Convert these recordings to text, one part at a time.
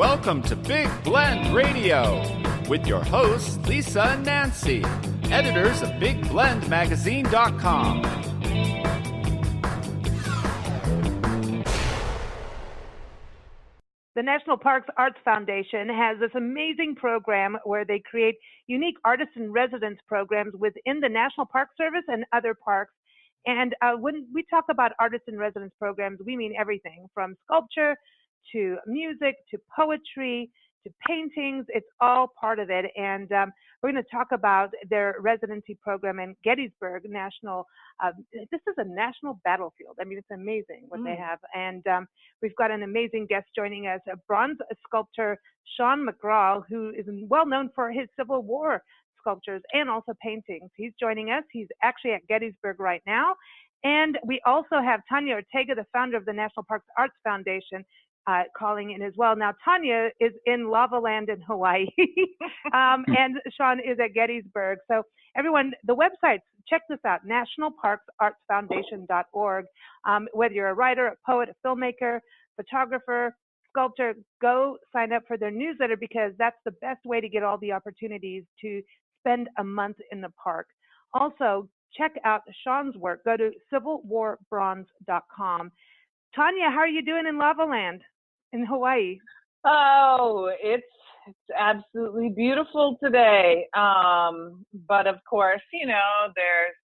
Welcome to Big Blend Radio with your hosts, Lisa and Nancy, editors of BigBlendMagazine.com. The National Parks Arts Foundation has this amazing program where they create unique artist-in-residence programs within the National Park Service and other parks. And when we talk about artist-in-residence programs, we mean everything from sculpture to music to poetry to paintings. It's all part of it. And we're going to talk about their residency program in Gettysburg National. This is a national battlefield. I mean, it's amazing what they have. And we've got an amazing guest joining us, a bronze sculptor, Sean McGraw, who is well known for his Civil War sculptures and also paintings. He's joining us. He's actually at Gettysburg right now. And we also have Tanya Ortega, the founder of the National Parks Arts Foundation, calling in as well. Now, Tanya is in Lava Land in Hawaii, and Sean is at Gettysburg. So everyone, the websites, check this out, nationalparksartsfoundation.org. Whether you're a writer, a poet, a filmmaker, photographer, sculptor, go sign up for their newsletter because that's the best way to get all the opportunities to spend a month in the park. Also, check out Sean's work. Go to civilwarbronze.com. Tanya, how are you doing in Lava Land in Hawaii? Oh, it's absolutely beautiful today. But of course, you know, there's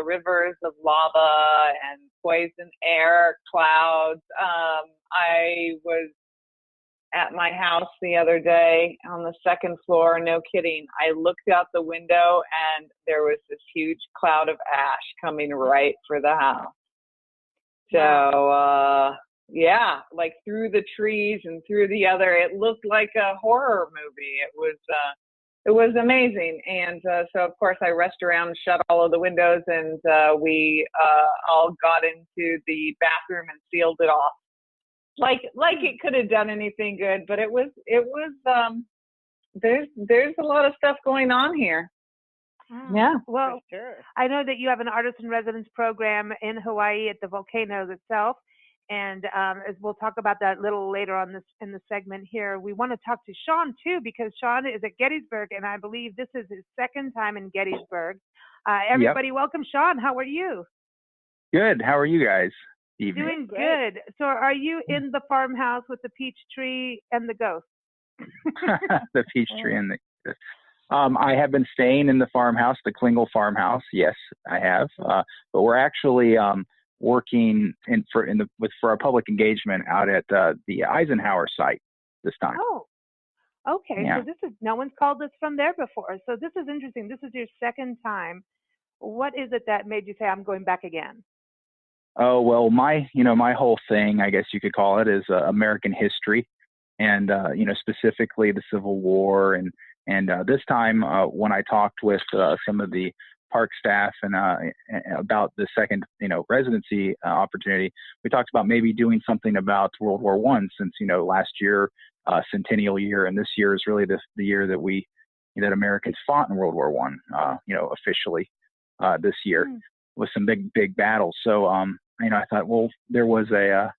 rivers of lava and poison air, clouds. I was at my house the other day on the second floor, no kidding. I looked out the window and there was this huge cloud of ash coming right for the house. So, yeah, like through the trees and through the other, it looked like a horror movie. It was amazing. And so, of course, I rushed around, shut all of the windows, and we all got into the bathroom and sealed it off. Like it could have done anything good, but it was there's a lot of stuff going on here. Yeah. Well, sure. I know that you have an artist-in-residence program in Hawaii at the volcanoes itself, and as we'll talk about that a little later on in the segment here, we want to talk to Sean too because Sean is at Gettysburg, and I believe this is his second time in Gettysburg. Everybody, welcome, Sean. How are you? Good. How are you guys? Evening. Doing good. So, are you in the farmhouse with the peach tree and the ghost? The peach tree and the ghost. I have been staying in the farmhouse, the Klingel farmhouse. Yes, I have. But we're actually working for our public engagement out at the Eisenhower site this time. Oh, okay. Yeah. So no one's called us from there before. So this is interesting. This is your second time. What is it that made you say I'm going back again? Oh well, my whole thing, I guess you could call it, is American history, and specifically the Civil War and this time, when I talked with some of the park staff and about the second, residency opportunity, we talked about maybe doing something about World War I, since last year, centennial year, and this year is really the year that that Americans fought in World War I, officially this year with some big battles. So I thought, well, there was a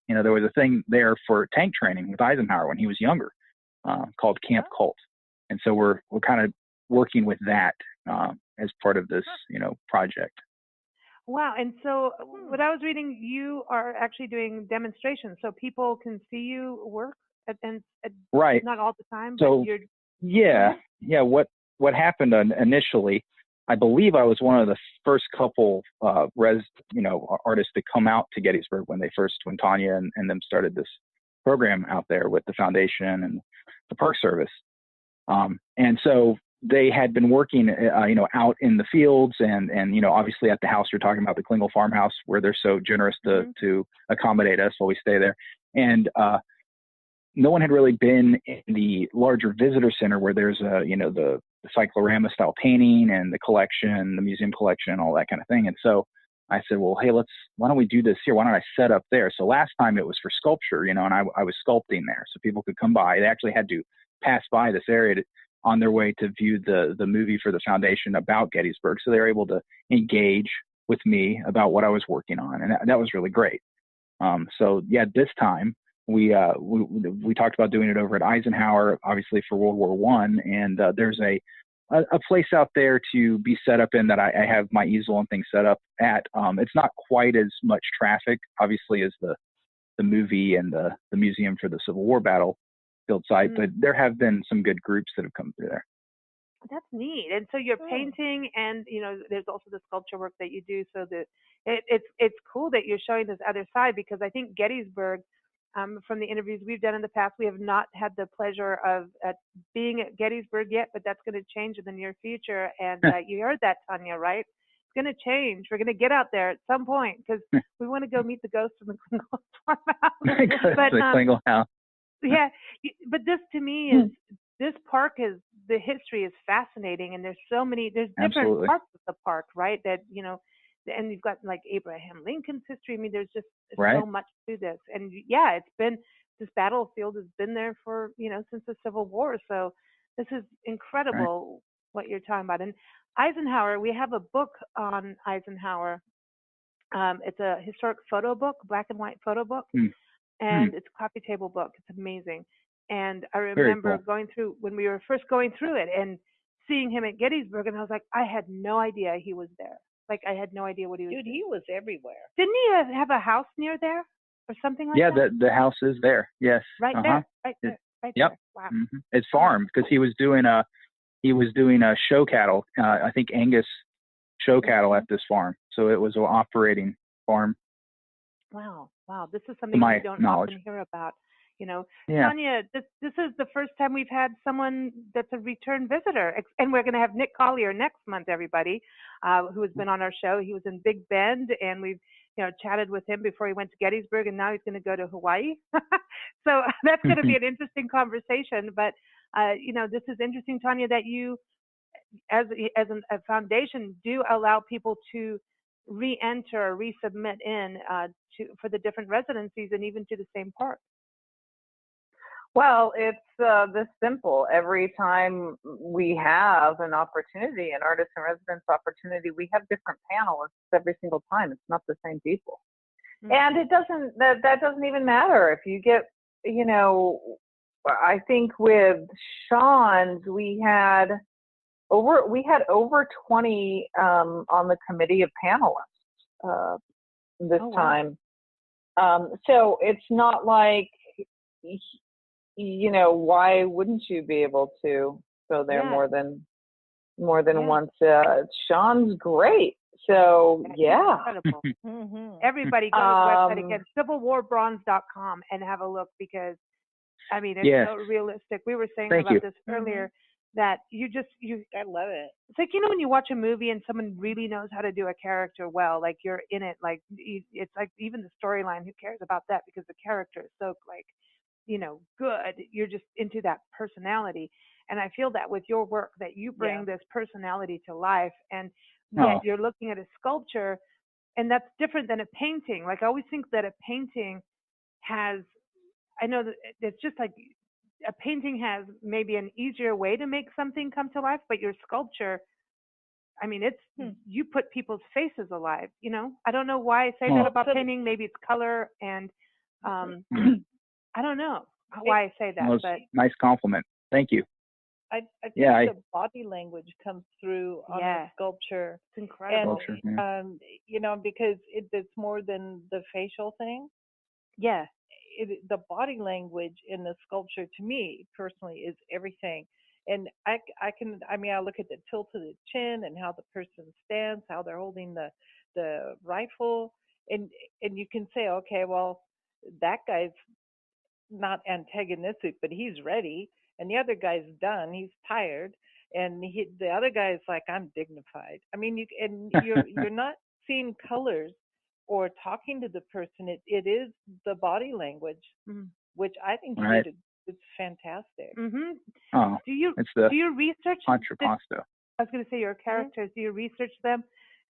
thing there for tank training with Eisenhower when he was younger, called Camp Colt. And so we're kind of working with that as part of this, project. Wow. And so what I was reading, you are actually doing demonstrations so people can see you work and right. Not all the time. So, but you're... yeah. What happened initially, I believe I was one of the first couple artists to come out to Gettysburg when Tanya and them started this program out there with the foundation and the Park Service. And so they had been working, out in the fields and obviously at the house you're talking about, the Klingel farmhouse, where they're so generous to accommodate us while we stay there. And no one had really been in the larger visitor center where there's the cyclorama style painting and the collection, the museum collection, all that kind of thing. And so I said, well, hey, why don't we do this here? Why don't I set up there? So last time it was for sculpture, and I was sculpting there so people could come by. They actually had to pass by this area on their way to view the movie for the foundation about Gettysburg. So they were able to engage with me about what I was working on. And that was really great. So yeah, this time we talked about doing it over at Eisenhower, obviously for World War One, and there's a place out there to be set up in that I have my easel and things set up at. It's not quite as much traffic, obviously, as the movie and the museum for the Civil War battlefield site, but there have been some good groups that have come through there. That's neat. And so you're painting, and there's also the sculpture work that you do. So that it's cool that you're showing this other side, because I think Gettysburg, from the interviews we've done in the past, we have not had the pleasure of being at Gettysburg yet, but that's going to change in the near future. And you heard that, Tanya, right? It's going to change. We're going to get out there at some point, because we want to go meet the ghosts of the Klingel farmhouse. But, the Klingel house. Yeah, but this to me is, this park is, the history is fascinating, and there's different parts of the park, right? That, and you've got like Abraham Lincoln's history. I mean, there's just so much to this. And yeah, this battlefield has been there for, since the Civil War. So this is incredible what you're talking about. And Eisenhower, we have a book on Eisenhower. It's a historic photo book, black and white photo book. And it's a coffee table book. It's amazing. And I remember going through, when we were first going through it, and seeing him at Gettysburg, and I was like, I had no idea he was there. Like, I had no idea what he was doing. Dude, he was everywhere. Didn't he have a house near there or something like that? Yeah, the house is there. Yes. Right there. Right there. Right Yep. there. Wow. It's farmed, because he was doing a show cattle. I think Angus show cattle at this farm. So it was an operating farm. Wow. This is something we don't often hear about. Tanya, this is the first time we've had someone that's a return visitor, and we're going to have Nick Collier next month, everybody, who has been on our show. He was in Big Bend, and we've chatted with him before he went to Gettysburg, and now he's going to go to Hawaii. So that's going to be an interesting conversation. But this is interesting, Tanya, that you, as a foundation, do allow people to re-enter or resubmit in for the different residencies, and even to the same park. Well, it's this simple. Every time we have an opportunity, an artist in residence opportunity, we have different panelists every single time. It's not the same people. And it doesn't, that doesn't even matter. If you get, I think with Sean's, we had over 20 on the committee of panelists this time. So it's not like, why wouldn't you be able to go there more than once? Sean's great. So incredible. Everybody go to the website again, civilwarbronze.com, and have a look, because I mean, it's so realistic. We were saying this earlier, that I love it. It's like, when you watch a movie and someone really knows how to do a character well, like you're in it, like it's like even the storyline, who cares about that, because the character is so good. You're just into that personality. And I feel that with your work, that you bring this personality to life, and yet you're looking at a sculpture, and that's different than a painting. Like, I always think that a painting has, I know that it's just like, a painting has maybe an easier way to make something come to life, but your sculpture, I mean, it's, you put people's faces alive, I don't know why I say that about painting. Maybe it's color, and I don't know why I say that. Well, but nice compliment. Thank you. I think the body language comes through on the sculpture. It's incredible. And, because it's more than the facial thing. Yeah. The body language in the sculpture, to me personally, is everything. And I look at the tilt of the chin, and how the person stands, how they're holding the rifle, and you can say, okay, well, that guy's not antagonistic, but he's ready, and the other guy's done, he's tired, and the other guy's like, I'm dignified. I mean, you're not seeing colors or talking to the person. It is the body language, which I think it's fantastic. Oh, do you research contrapposto? I was going to say, your characters. Do you research them?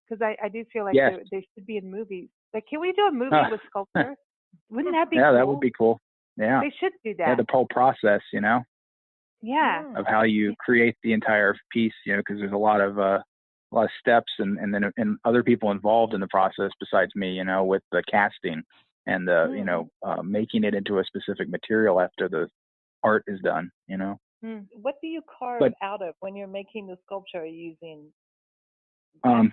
Because I do feel like they should be in movies. Like, can we do a movie with sculpture? Wouldn't that be cool? Yeah, that would be cool. Yeah. They should do that. Yeah, the whole process, Yeah. of how you create the entire piece, because there's a lot of steps and then other people involved in the process besides me, with the casting. and making it into a specific material after the art is done, What do you carve But out of when you're making the sculpture? Are you using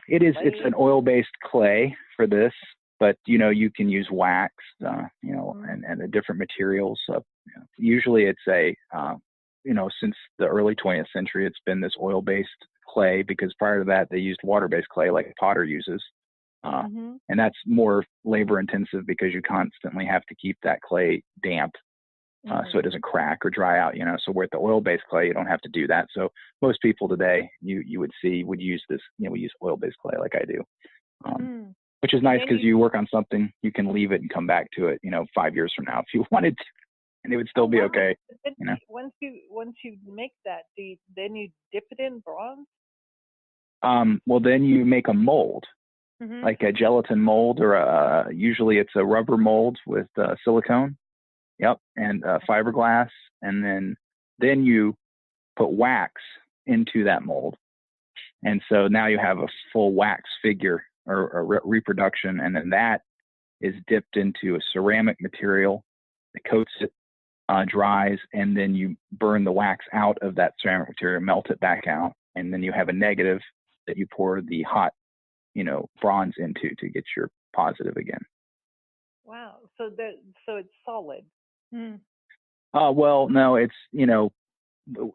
it's an oil-based clay for this, but you can use wax, and the different materials. Usually it's since the early 20th century, it's been this oil-based clay, because prior to that they used water-based clay like a potter uses. And that's more labor intensive because you constantly have to keep that clay damp, so it doesn't crack or dry out, so with the oil-based clay, you don't have to do that. So most people today you would use this, we use oil-based clay like I do, which is nice because you work on something, you can leave it and come back to it, 5 years from now if you wanted to, and it would still be okay. Once you make that, then you dip it in bronze? Well, then you make a mold, like a gelatin mold, or usually it's a rubber mold with silicone. Yep, and fiberglass, and then you put wax into that mold, and so now you have a full wax figure or reproduction, and then that is dipped into a ceramic material that coats it, dries, and then you burn the wax out of that ceramic material, melt it back out, and then you have a negative that you pour the hot, bronze into to get your positive again. Wow, so it's solid. Well, no, it's,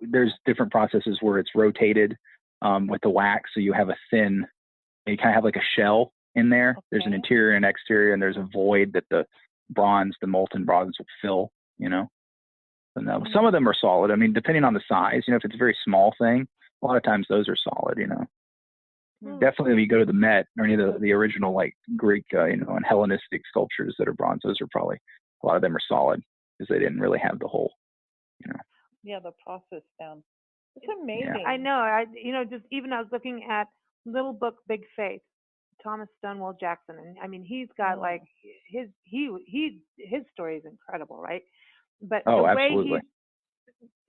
there's different processes where it's rotated with the wax. So you have a thin, you kind of have like a shell in there. Okay. There's an interior and exterior, and there's a void that the molten bronze will fill, So no, some of them are solid. I mean, depending on the size, if it's a very small thing, a lot of times those are solid, Definitely if you go to the Met or any of the original like Greek, and Hellenistic sculptures that are bronze, those are probably, a lot of them are solid, because they didn't really have the whole, Yeah, the process down. It's amazing. Yeah. I know. Just even I was looking at Little Book, Big Faith, Thomas Stonewall Jackson, and I mean, he's got like his story is incredible, right? But the absolutely. way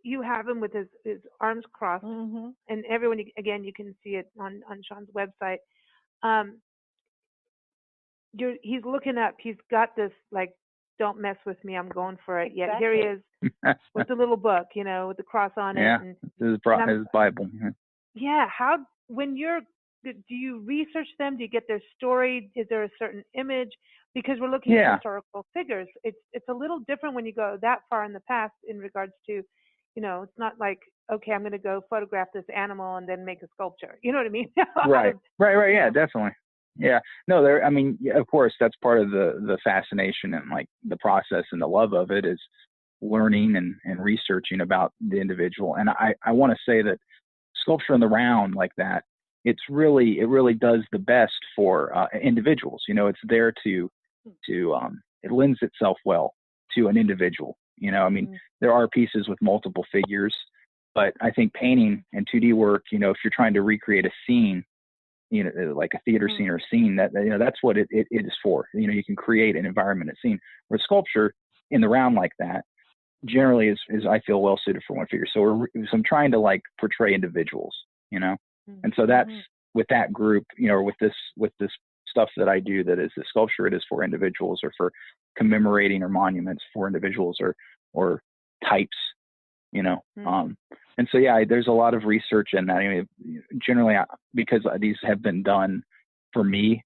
you have him with his arms crossed, and everyone, again, you can see it on Sean's website. He's looking up. He's got this like, don't mess with me, I'm going for it. Yet here he is with the little book, with the cross on it. Yeah, his Bible. Yeah, do you research them? Do you get their story? Is there a certain image? Because we're looking at historical figures. It's a little different when you go that far in the past in regards to, it's not like, okay, I'm going to go photograph this animal and then make a sculpture. You know what I mean? Right. Yeah, definitely. Yeah, no, of course, that's part of the fascination and like the process and the love of it is learning and researching about the individual. And I want to say that sculpture in the round like that, it really does the best for individuals. It's there to it lends itself well to an individual. There are pieces with multiple figures, but I think painting and 2D work, if you're trying to recreate a scene, like a theater scene or a scene, that's what it is for. You can create an environment, a scene. Where sculpture in the round like that generally is I feel well suited for one figure. So I'm trying to like portray individuals, and so that's with that group, or with this stuff that I do that is the sculpture, it is for individuals or for commemorating or monuments for individuals or types, and so, there's a lot of research in that. Generally, because these have been done for me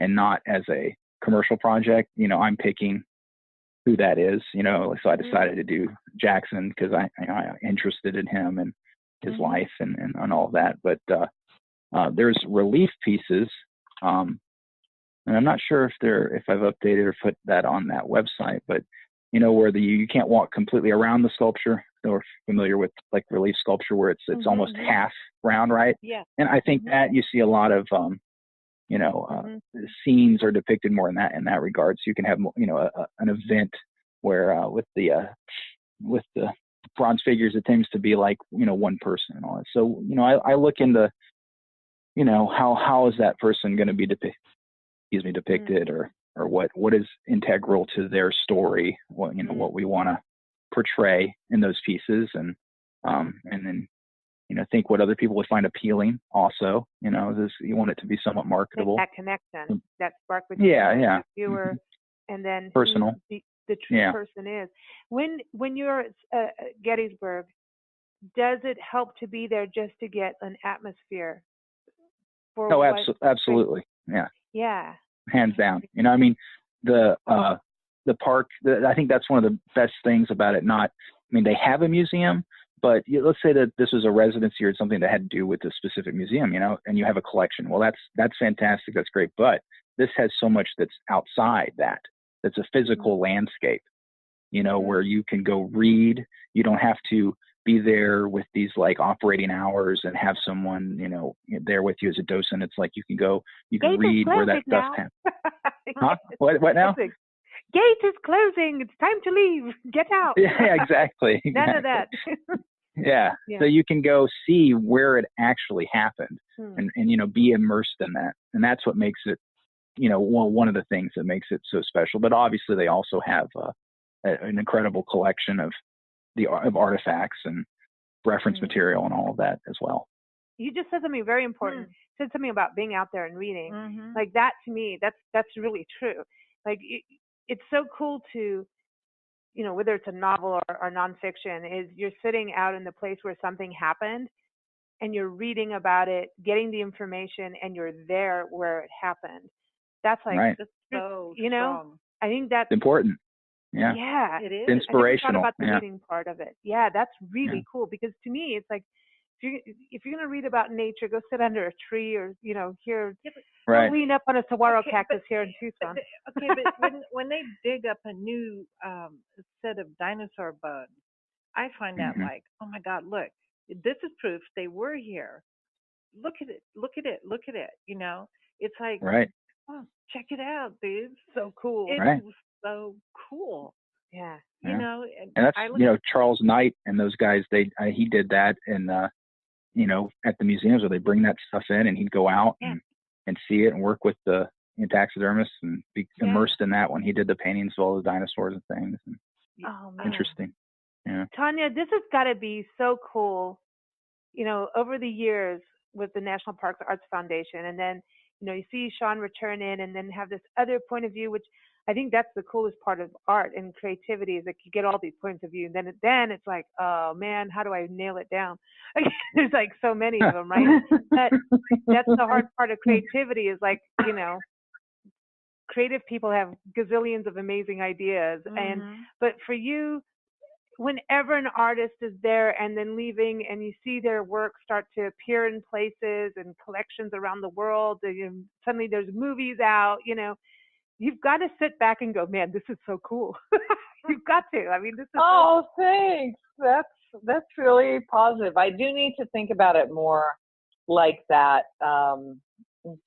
and not as a commercial project, I'm picking who that is, so I decided to do Jackson because I'm interested in him and his life and all of that. But there's relief pieces, and I'm not sure if I've updated or put that on that website, but where you can't walk completely around the sculpture. Or familiar with like relief sculpture where it's almost half round, right? Yeah. And I think that you see a lot of scenes are depicted more in that regard. So you can have an event where with the bronze figures it tends to be like one person and all that. So I look into how is that person going to be depicted or what is integral to their story, what we want to portray in those pieces, and then think what other people would find appealing also. You want it to be somewhat marketable. That connection, that spark with the viewer. and then personal. who the true person is. When you're at Gettysburg, does it help to be there just to get an atmosphere? Absolutely. Yeah. Yeah. Hands down. You know, I mean, the park, I think that's one of the best things about it. They have a museum, but let's say that this was a residency or something that had to do with a specific museum, you know, and you have a collection. Well, that's fantastic. That's great. But this has so much that's outside that. That's a physical landscape, you know, where you can go read. You don't have to be there with these like operating hours and have someone, you know, there with you as a docent. It's like you can read where that stuff happens. Huh? What now? Gate is closing. It's time to leave. Get out. Yeah, exactly. None of that. Yeah. So you can go see where it actually happened and, you know, be immersed in that. And that's what makes it, you know, one of the things that makes it so special. But obviously they also have an incredible collection of artifacts and reference material and all of that as well. You just said something very important. Said something about being out there and reading. Like that to me, that's really true. Like it's so cool to, you know, whether it's a novel or nonfiction, is you're sitting out in the place where something happened and you're reading about it, getting the information, and you're there where it happened. That's like, that's so you know, strong. I think that's important. Yeah. Yeah. It is. Inspirational. I about the reading part of it. Yeah, that's really cool, because to me, it's like, if you're going to read about nature, go sit under a tree or, you know, lean up on a saguaro cactus here in Tucson. But when they dig up a new set of dinosaur bones, I find that like, oh my God, look, this is proof they were here. Look at it, you know? It's like, oh, check it out, dude. So cool. It's so cool. Yeah. You know? And that's, you know, Charles Knight and those guys, he did that in, you know, at the museums where they bring that stuff in, and he'd go out and see it and work with the taxidermists and be immersed in that when he did the paintings of all the dinosaurs and things. And interesting. Yeah. Tanya, this has got to be so cool, you know, over the years with the National Parks Arts Foundation. And then, you know, you see Sean return in and then have this other point of view, which I think that's the coolest part of art and creativity, is that you get all these points of view. And then it's like, oh man, how do I nail it down? There's like so many of them, right? But that's the hard part of creativity, is like, you know, creative people have gazillions of amazing ideas. But for you, whenever an artist is there and then leaving, and you see their work start to appear in places and collections around the world, and suddenly there's movies out, you know, you've got to sit back and go, man, this is so cool. You've got to. I mean, this is thanks. That's really positive. I do need to think about it more like that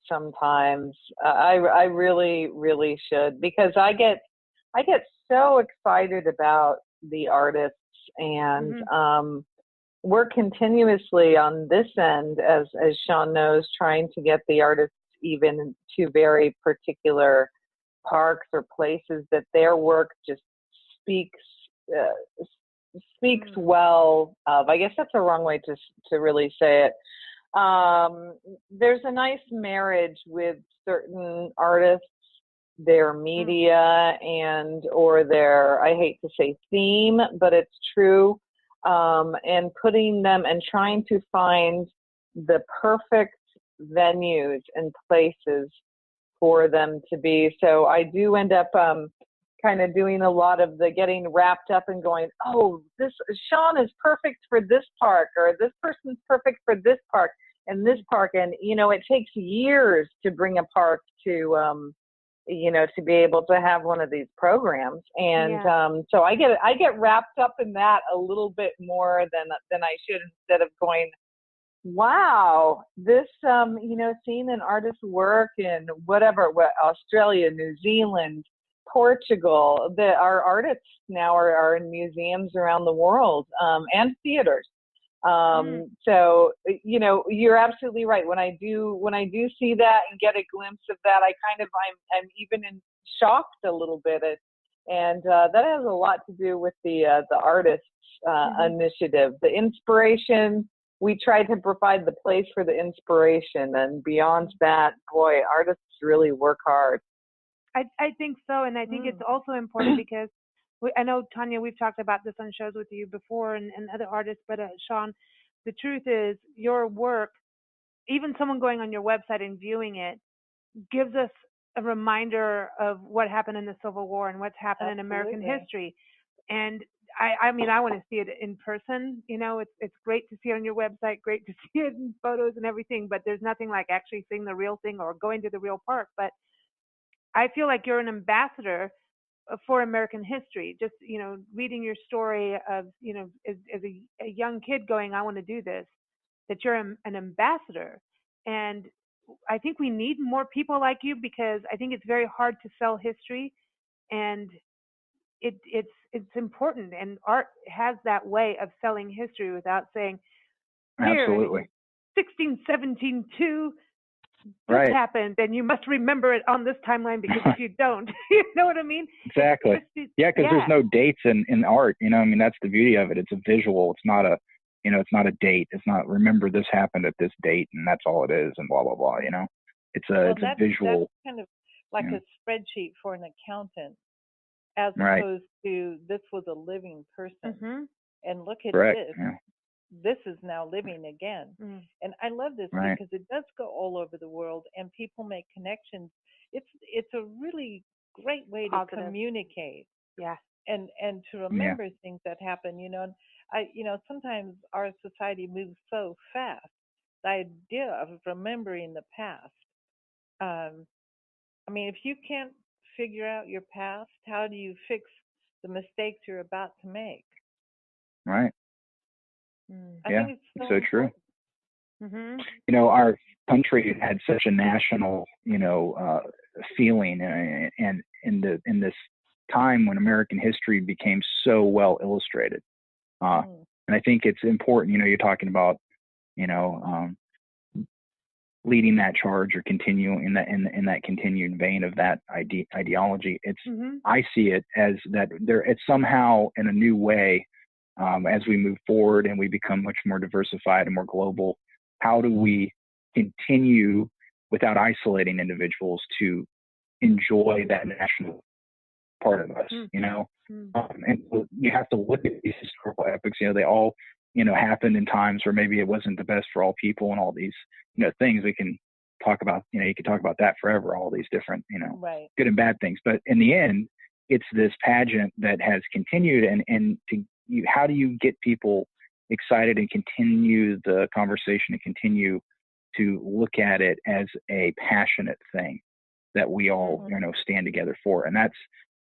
sometimes. I really, really should, because I get so excited about the artists, and we're continuously on this end, as Sean knows, trying to get the artists even to very particular parks or places that their work just speaks well of. I guess that's a wrong way to really say it. There's a nice marriage with certain artists, their media or their, I hate to say theme, but it's true, and putting them and trying to find the perfect venues and places for them to be. So I do end up kind of doing a lot of the getting wrapped up and going, oh, this Sean is perfect for this park, or this person's perfect for this park and this park. And, you know, it takes years to bring a park to, you know, to be able to have one of these programs. And so I get wrapped up in that a little bit more than I should, instead of going, wow, this, you know, seeing an artist's work in Australia, New Zealand, Portugal, our artists now are in museums around the world, and theaters. So, you know, you're absolutely right. When I do see that and get a glimpse of that, I'm even shocked a little bit. And that has a lot to do with the artists initiative, the inspiration. We try to provide the place for the inspiration, and beyond that, boy, artists really work hard. I think so, and I think it's also important because I know, Tanya, we've talked about this on shows with you before and other artists, but Sean, the truth is your work, even someone going on your website and viewing it, gives us a reminder of what happened in the Civil War and what's happened in American history. And I mean, I want to see it in person. You know, it's great to see it on your website, great to see it in photos and everything, but there's nothing like actually seeing the real thing or going to the real park. But I feel like you're an ambassador for American history. Just, you know, reading your story of, you know, as a young kid going, I want to do this, that you're an ambassador. And I think we need more people like you because I think it's very hard to sell history, and it's important. And art has that way of selling history without saying, here, absolutely, 1617 2, this right, happened, and you must remember it on this timeline because if you don't, you know what I mean? Exactly. Yeah, because there's no dates in art. You know, I mean, that's the beauty of it. It's a visual. It's not a, you know, it's not a date. It's not, remember this happened at this date and that's all it is and blah, blah, blah, you know. It's a visual. That's kind of like a spreadsheet for an accountant, as right. opposed to this was a living person. And look at correct. this. Yeah. This is now living again. And I love this right. because it does go all over the world and people make connections. It's a really great way to communicate. Yeah. And to remember things that happen, you know. And you know, sometimes our society moves so fast. The idea of remembering the past. I mean, if you can't figure out your past, how do you fix the mistakes you're about to make? Right. I think it's so true. Mm-hmm. You know, our country had such a national, you know, feeling, and in this time when American history became so well illustrated, and I think it's important. You know, you're talking about, you know, leading that charge or continuing in that continued vein of that ideology. It's I see it as that it's somehow in a new way. As we move forward and we become much more diversified and more global, how do we continue without isolating individuals to enjoy that national part of us, you know? And you have to look at these historical epics, you know, they all, you know, happened in times where maybe it wasn't the best for all people and all these, you know, things we can talk about, you know, you can talk about that forever, all these different, you know, good and bad things. But in the end, it's this pageant that has continued and how do you get people excited and continue the conversation and continue to look at it as a passionate thing that we all, you know, stand together for? And that's,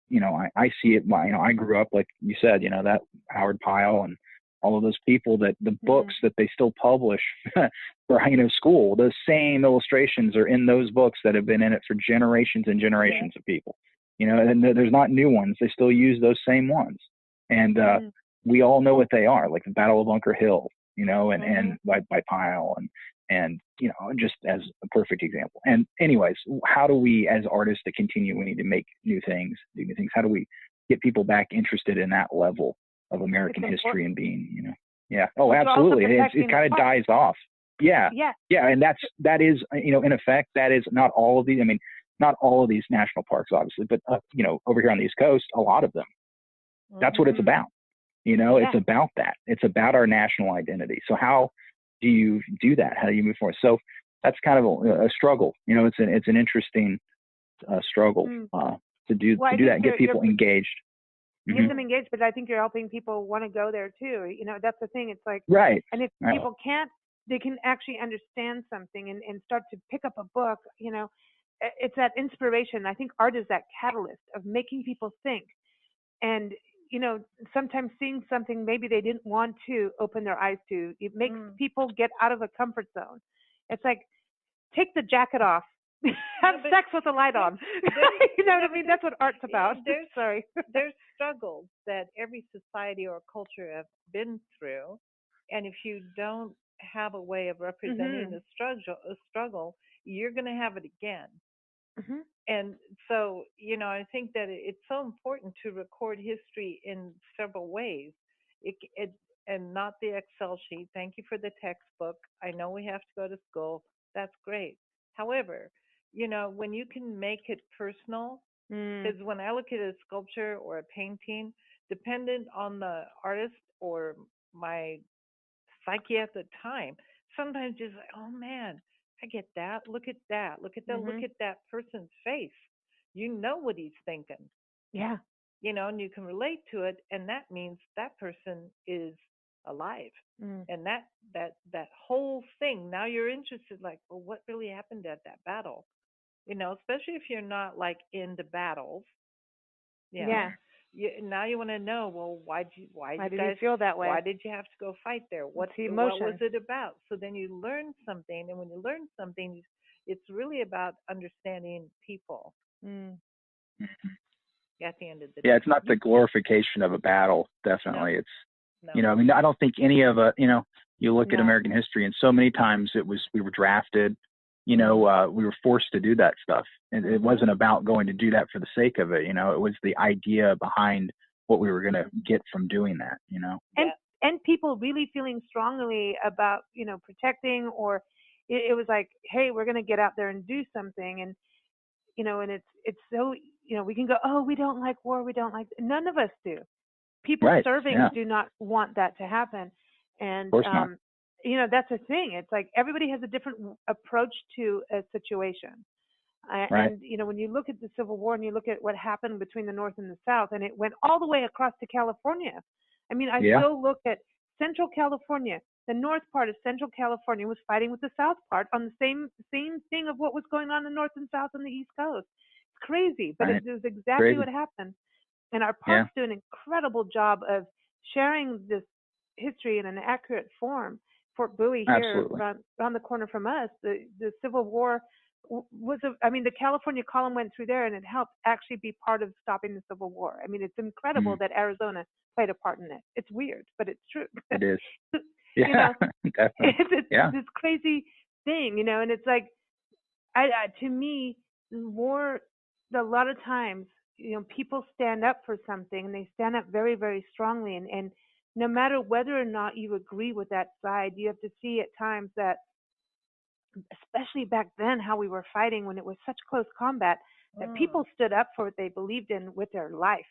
you know, I see it, you know, I grew up, like you said, you know, that Howard Pyle and all of those people that the books that they still publish for, you know, school, those same illustrations are in those books that have been in it for generations and generations of people, you know, and there's not new ones. They still use those same ones. And, we all know what they are, like the Battle of Bunker Hill, you know, and by Pyle and, you know, just as a perfect example. And anyways, how do we, as artists, to continue? We need to make new things, do new things. How do we get people back interested in that level of American history and being, you know? Yeah. Oh, absolutely. It kind of dies off. Yeah. Yeah. And that is, you know, in effect, that is not all of these. I mean, not all of these national parks, obviously, but you know, over here on the East Coast, a lot of them. That's what it's about. You know, it's about that. It's about our national identity. So how do you do that? How do you move forward? So that's kind of a struggle. You know, it's an interesting struggle to do that and get people engaged. Get them engaged, but I think you're helping people want to go there too. You know, that's the thing. It's like, and if people can't, they can actually understand something and start to pick up a book. You know, it's that inspiration. I think art is that catalyst of making people think. And you know, sometimes seeing something maybe they didn't want to open their eyes to, it makes people get out of a comfort zone. It's like, take the jacket off, have sex with the light on. You know what I mean? That's what art's about. There's struggles that every society or culture have been through. And if you don't have a way of representing the struggle, you're going to have it again. And so, you know, I think that it's so important to record history in several ways. And not the Excel sheet. Thank you for the textbook. I know we have to go to school. That's great. However, you know, when you can make it personal Because when I look at a sculpture or a painting, dependent on the artist or my psyche at the time, sometimes just like, oh man, I get that. Look at that. Look at that. Look at that person's face. You know what he's thinking. Yeah. You know, and you can relate to it, and that means that person is alive. And that whole thing, now you're interested, like, well, what really happened at that battle? You know, especially if you're not like into battles. Yeah. Now you want to know, well, why did you feel that way? Why did you have to go fight there? What's the emotion? What was it about? So then you learn something, and when you learn something, it's really about understanding people. At the end of the day. Yeah, it's not the glorification of a battle. Definitely, No. it's you know. I mean, I don't think any of you know. You look at American history, and so many times we were drafted. You know, we were forced to do that stuff, and it wasn't about going to do that for the sake of it. You know, it was the idea behind what we were going to get from doing that. You know, and people really feeling strongly about, you know, protecting, or it was like, hey, we're going to get out there and do something, and you know, and it's so, you know, we can go, oh, we don't like war, we don't like, none of us do. People serving do not want that to happen. And, you know, that's the thing. It's like everybody has a different approach to a situation. And, you know, when you look at the Civil War and you look at what happened between the North and the South, and it went all the way across to California. I mean, I still look at Central California. The north part of Central California was fighting with the south part on the same thing of what was going on in the North and South on the East Coast. It's crazy, but it was exactly what happened. And our parks do an incredible job of sharing this history in an accurate form. Fort Bowie here, around the corner from us, the Civil War was, the California column went through there, and it helped actually be part of stopping the Civil War. I mean, it's incredible that Arizona played a part in it. It's weird, but it's true. It is. You know, definitely. It's this crazy thing, you know, and it's like, to me, war, a lot of times, you know, people stand up for something, and they stand up very, very strongly, and no matter whether or not you agree with that side, you have to see at times that, especially back then, how we were fighting when it was such close combat, that people stood up for what they believed in with their life.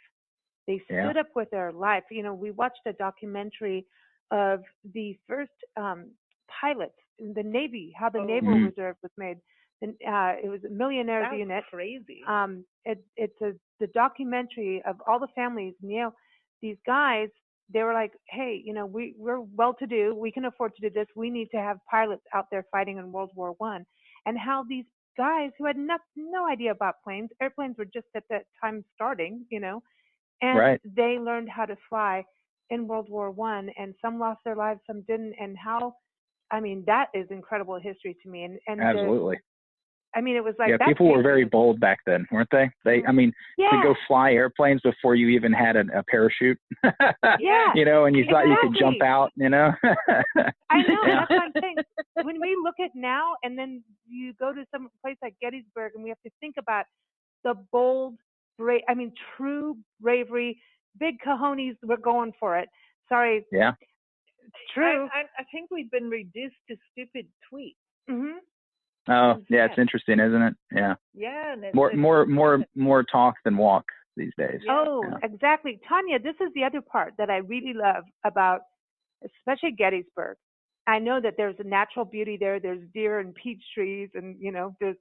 They stood up with their life. You know, we watched a documentary of the first pilots in the Navy, how the Naval Reserve was made. And it was a millionaires unit. That's crazy. It's the documentary of all the families. And, you know, these guys, they were like, hey, you know, we're well-to-do. We can afford to do this. We need to have pilots out there fighting in World War I. And how these guys who had no idea about planes, airplanes were just at that time starting, you know, and they learned how to fly in World War I, and some lost their lives, some didn't. And how, I mean, that is incredible history to me. And absolutely. It was like people were very bold back then, weren't they? To go fly airplanes before you even had a parachute. You know, and you thought you could jump out, you know. I know, that's what I'm saying. When we look at now, and then you go to some place like Gettysburg, and we have to think about the bold, true bravery, big cojones were going for it. Sorry. Yeah. It's true. I think we've been reduced to stupid tweets. Mm-hmm. Oh, yeah, it's interesting, isn't it? Yeah. Yeah. And more talk than walk these days. Oh, exactly. Tanya, this is the other part that I really love about, especially Gettysburg. I know that there's a natural beauty there. There's deer and peach trees, and, you know, there's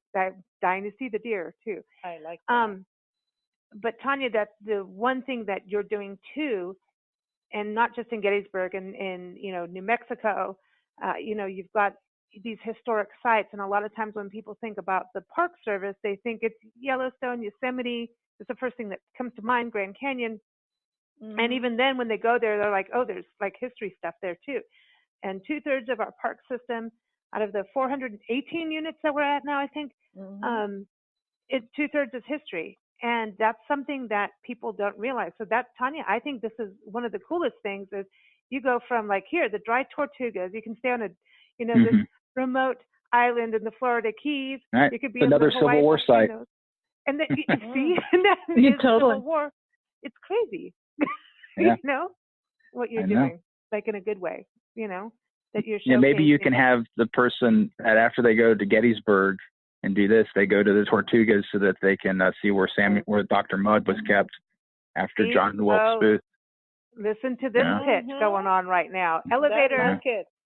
dying to see the deer too. I like that. But Tanya, that's the one thing that you're doing too, and not just in Gettysburg and in, you know, New Mexico. You know, you've got these historic sites, and a lot of times when people think about the Park Service, they think it's Yellowstone, Yosemite. It's the first thing that comes to mind, Grand Canyon. And even then, when they go there, they're like, oh, there's like history stuff there too. And 2/3 of our park system, out of the 418 units that we're at now, I think, 2/3 is history. And that's something that people don't realize. So that, Tanya, I think this is one of the coolest things is you go from like here, the dry Tortugas, you can stay on this remote island in the Florida Keys. Right. You could be another in the Civil War site. And then you see, and that is Civil War. It's crazy, you know, what you're doing, like in a good way, you know, that you're showcasing. Yeah, maybe you can have the person that after they go to Gettysburg and do this. They go to the Tortugas so that they can see where Dr. Mudd was kept after John Wilkes Booth. Listen to this pitch going on right now. Elevator,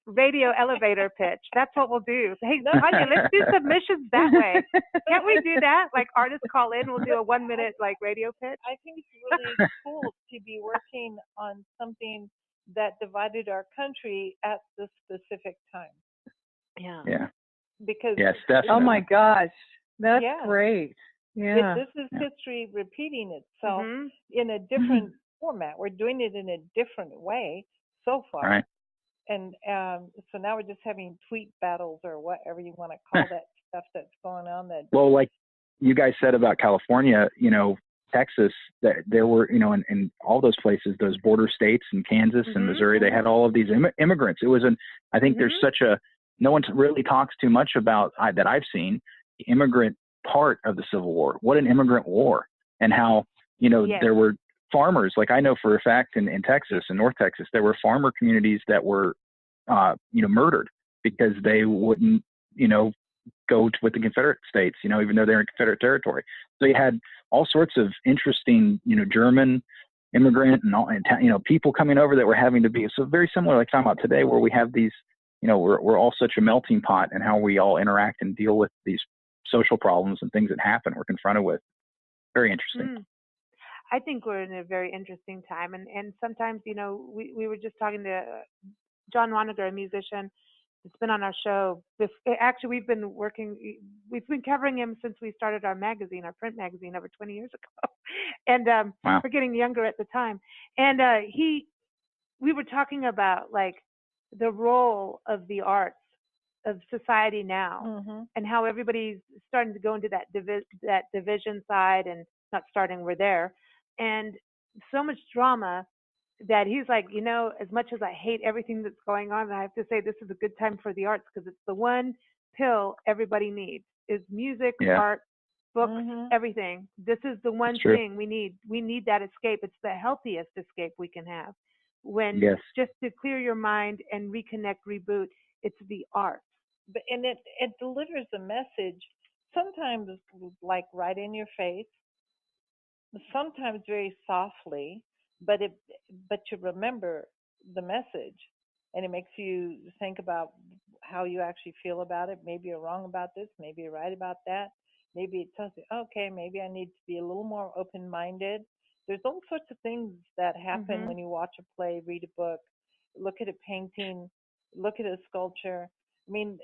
radio elevator pitch. That's what we'll do. Hey, Tanya, let's do submissions that way. Can't we do that? Like artists call in, we'll do a 1 minute like radio pitch. I think it's really cool to be working on something that divided our country at this specific time. Yeah. Because yes, definitely. Oh my gosh, that's great. Yeah. This is history repeating itself in a different format. We're doing it in a different way so far. Right. And so now we're just having tweet battles or whatever you want to call that stuff that's going on. Well, like you guys said about California, Texas, that there were, in all those places, those border states in Kansas and Missouri, they had all of these immigrants. It was I think there's no one really talks too much about, that I've seen, the immigrant part of the Civil War. What an immigrant war, and how, there were farmers, like I know for a fact in Texas, in North Texas, there were farmer communities that were, murdered because they wouldn't, go with the Confederate States, even though they're in Confederate territory. So you had all sorts of interesting, German immigrant and people coming over that were having to be, so very similar, like talking about today, where we have these, we're all such a melting pot, and how we all interact and deal with these social problems and things that happen, we're confronted with. Very interesting. I think we're in a very interesting time. And sometimes, we were just talking to John Wanniger, a musician that's been on our show. Actually, we've been covering him since we started our magazine, our print magazine, over 20 years ago. And we're getting younger at the time. And we were talking about like the role of the arts of society now, and how everybody's starting to go into that division side, and not starting, we're there. And so much drama that he's like, as much as I hate everything that's going on, I have to say this is a good time for the arts, because it's the one pill everybody needs, is music, art, books, everything. This is the one thing we need. We need that escape. It's the healthiest escape we can have. When just to clear your mind and reconnect, reboot, it's the arts. And it delivers a message, sometimes like right in your face, sometimes very softly, but you remember the message, and it makes you think about how you actually feel about it. Maybe you're wrong about this, maybe you're right about that. Maybe it tells you, okay, maybe I need to be a little more open-minded. There's all sorts of things that happen when you watch a play, read a book, look at a painting, look at a sculpture. I mean,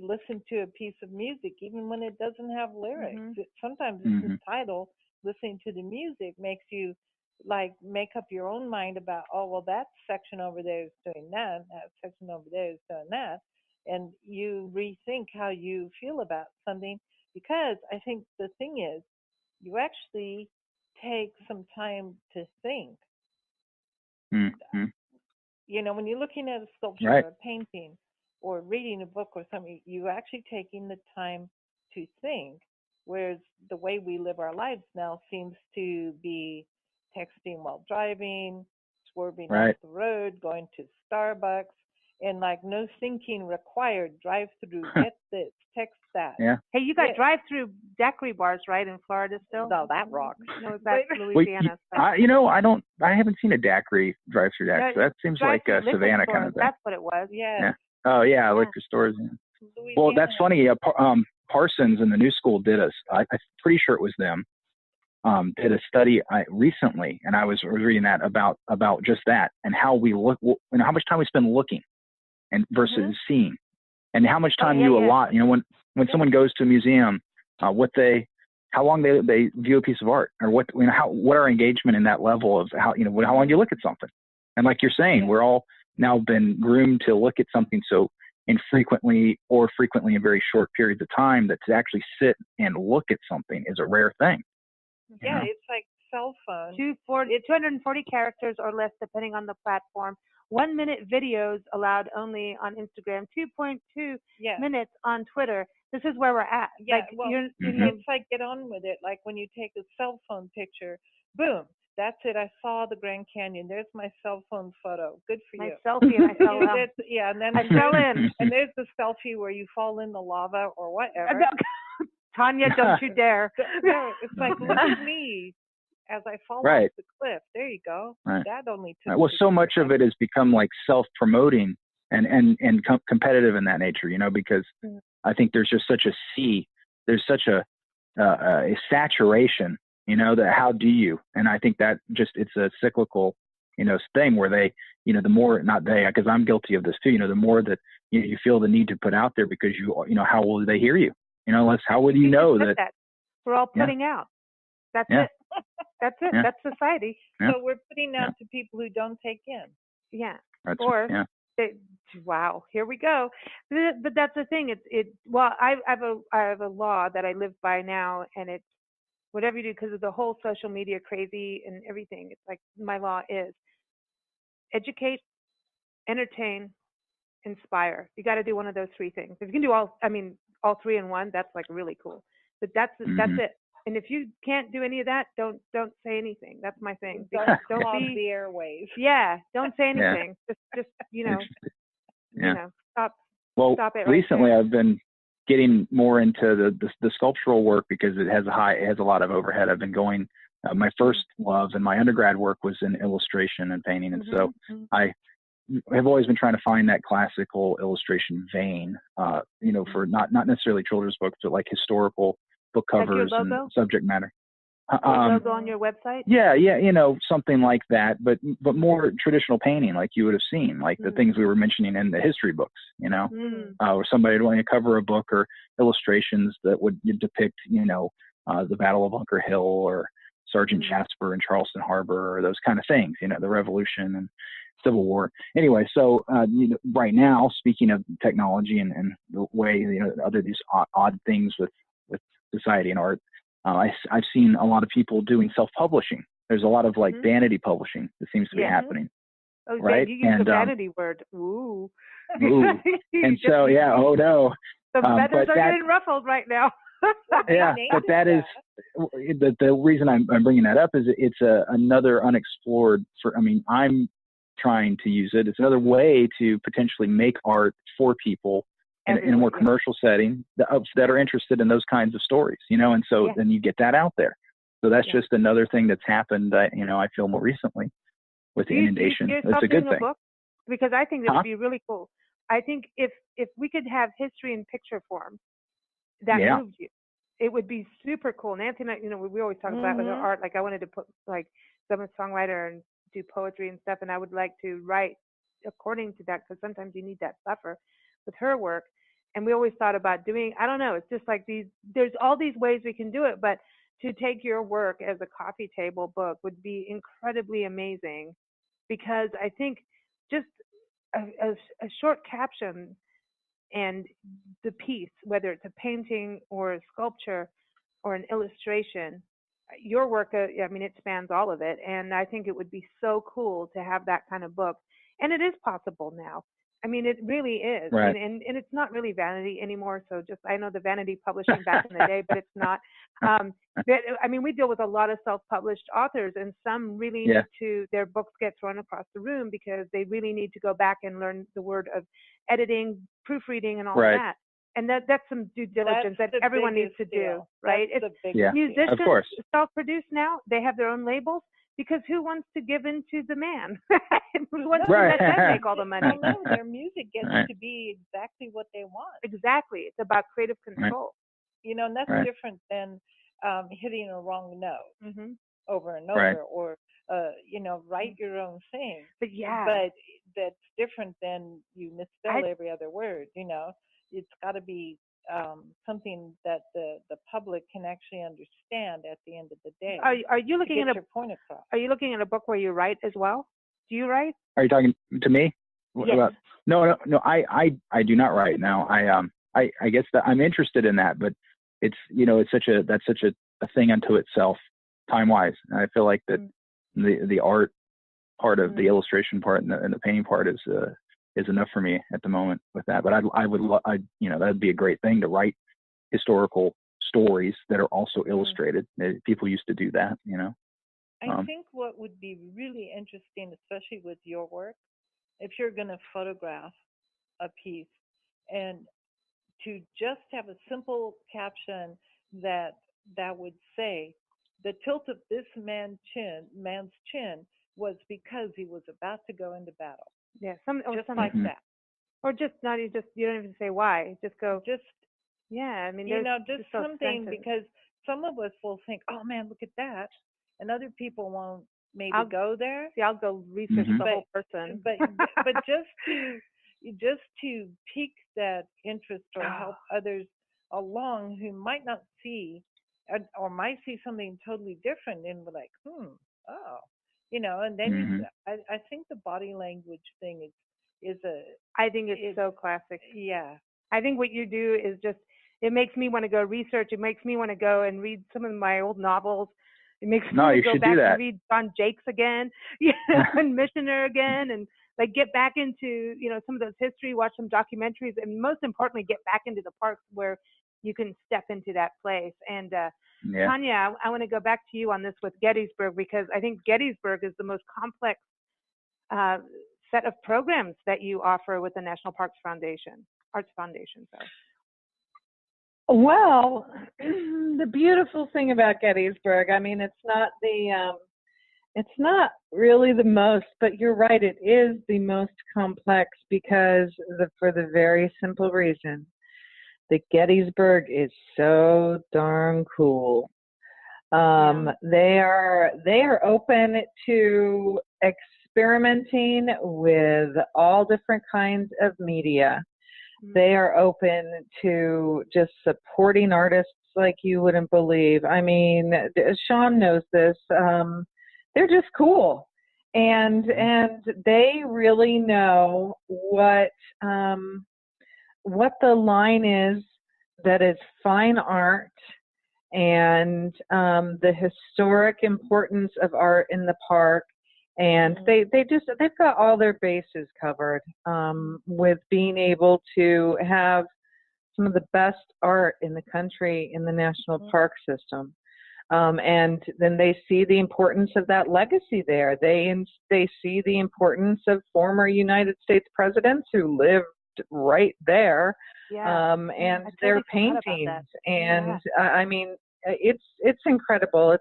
listen to a piece of music, even when it doesn't have lyrics. Sometimes it's the title. Listening to the music makes you like make up your own mind about, oh, well, that section over there is doing that section over there is doing that, and you rethink how you feel about something, because I think the thing is, you actually take some time to think. When you're looking at a sculpture or a painting or reading a book or something, you're actually taking the time to think. Whereas the way we live our lives now seems to be texting while driving, swerving off the road, going to Starbucks, and like no thinking required. Drive through, get this, text that. Yeah. Hey, you got drive-through daiquiri bars, right, in Florida still? No, that rocks. No, that's Louisiana. I haven't seen a daiquiri, drive-through daiquiri. So that seems like a Savannah kind of thing. That's what it was. Yeah. Oh yeah, liquor stores. Yeah. Well, that's funny. Parsons and the New School did I'm pretty sure it was them, did a study recently, and I was reading that about just that, and how we look, how much time we spend looking and versus seeing, and how much time you allot. When someone goes to a museum, how long they view a piece of art, or what our engagement in that level of how long you look at something. And like you're saying, we're all now been groomed to look at something so infrequently or frequently in very short periods of time, that to actually sit and look at something is a rare thing. Yeah, it's like cell phone. 240 characters or less, depending on the platform. 1 minute videos allowed only on Instagram. 2.2 minutes on Twitter. This is where we're at. Yeah, it's like get on with it. Like when you take a cell phone picture, boom. That's it. I saw the Grand Canyon. There's my cell phone photo. Good for you. My selfie, and I fell in. Yeah, and then I fell in. And there's the selfie where you fall in the lava or whatever. Tanya, don't you dare. No, it's like, look at me as I fall Right. off the cliff. There you go. Right. That only took. Right. Well, so much of it has become like self-promoting and competitive in that nature, you know, because I think there's just such a sea, there's such a saturation, you know, that how do you? And I think that just, it's a cyclical, you know, thing where they, you know, the more, not they, because I'm guilty of this too, you know, the more that you feel the need to put out there because you know, how will they hear you? You know, how would you know that? We're all putting out. That's it. That's it. Yeah. That's society. Yeah. So we're putting out to people who don't take in. Yeah. That's, Or wow, here we go. But that's the thing. Well, I have a law that I live by now, and it's whatever you do, because of the whole social media crazy and everything. It's like my law is educate, entertain, inspire. You got to do one of those three things. If you can do all three in one, that's like really cool. But that's it. And if you can't do any of that, don't say anything. That's my thing. Don't be the airwaves. Yeah, don't say anything. Just you know, stop. Well, stop it. Recently right I've been getting more into the sculptural work because it has a lot of overhead. I've been going. My first love in my undergrad work was in illustration and painting, and so I have always been trying to find that classical illustration vein. You know, for not necessarily children's books, but like historical book covers and subject matter. Logo on your website? Yeah, you know, something like that, but more traditional painting, like you would have seen, like the things we were mentioning in the history books, you know, or somebody wanting to cover a book, or illustrations that would depict, you know, the Battle of Bunker Hill or Sergeant Jasper in Charleston Harbor, or those kind of things, you know, the Revolution and Civil War. Anyway, so you know, right now, speaking of technology and the way, you know, other these odd things with society and art, I've seen a lot of people doing self-publishing. There's a lot of like vanity publishing that seems to be happening. Oh, right? You use the vanity word. Ooh. And so, oh no. The feathers are getting ruffled right now. Yeah, but that is the reason I'm bringing that up is it's another unexplored. I'm trying to use it. It's another way to potentially make art for people in a more commercial setting that are interested in those kinds of stories, you know, and so then you get that out there. So that's just another thing that's happened, you know, I feel more recently with the inundation. It's a good thing. Book? Because I think that would be really cool. I think if we could have history in picture form that moved you, it would be super cool. Nancy and I, you know, we always talk about with our art, like I wanted to put like I'm a songwriter and do poetry and stuff, and I would like to write according to that, because sometimes you need that buffer with her work. And we always thought about doing, I don't know, it's just like there's all these ways we can do it, but to take your work as a coffee table book would be incredibly amazing, because I think just a short caption and the piece, whether it's a painting or a sculpture or an illustration, your work, it spans all of it. And I think it would be so cool to have that kind of book. And it is possible now. I mean, it really is. Right. And it's not really vanity anymore. So I know the vanity publishing back in the day, but it's not. We deal with a lot of self-published authors, and some really need their books get thrown across the room because they really need to go back and learn the word of editing, proofreading, and all that. And that's some due diligence that everyone needs to do, right? Musicians, of course, self-produced now, they have their own labels. Because who wants to give in to the man? Who wants to let them make all the money? No, their music gets to be exactly what they want. Exactly. It's about creative control. You know, and that's different than hitting a wrong note over and over, or, you know, write your own thing. But that's different than you misspell every other word, you know. It's got to be something that the public can actually understand at the end of the day. Are you looking at your point across? Are you looking at a book where you write as well? Do you write? Are you talking to me? Yes. No. I do not write now. I guess that I'm interested in that, but it's, you know, that's such a thing unto itself, time wise. I feel like that the art part of the illustration part and the painting part is enough for me at the moment with that. But you know, that'd be a great thing to write historical stories that are also illustrated. People used to do that, you know. I think what would be really interesting, especially with your work, if you're going to photograph a piece, and to just have a simple caption that would say the tilt of this man's chin was because he was about to go into battle. Yeah, just like that. Or just not, you don't even say why. Just go. Yeah, I mean, just something, because some of us will think, oh man, look at that, and other people won't maybe go there. See, I'll go research the whole person. But just to pique that interest or help others along who might not see or might see something totally different and be like, and then I think the body language thing is I think it's so classic. Yeah. I think what you do is just, it makes me want to go research. It makes me want to go and read some of my old novels. It makes me want to go back and read John Jakes again, and Missioner again, and like get back into, some of those history, watch some documentaries, and most importantly, get back into the parks where you can step into that place. And Tanya, I want to go back to you on this with Gettysburg, because I think Gettysburg is the most complex set of programs that you offer with the National Arts Foundation. Sorry. Well, the beautiful thing about Gettysburg, I mean, it's not really the most, but you're right, it is the most complex because for the very simple reason that Gettysburg is so darn cool. They are open to experimenting with all different kinds of media. They are open to just supporting artists like you wouldn't believe. I mean, Sean knows this. They're just cool, and they really know what the line is that is fine art and the historic importance of art in the park. And they've got all their bases covered with being able to have some of the best art in the country in the national park system. And then they see the importance of that legacy there. They see the importance of former United States presidents who lived right there, and their paintings. And I mean, it's incredible.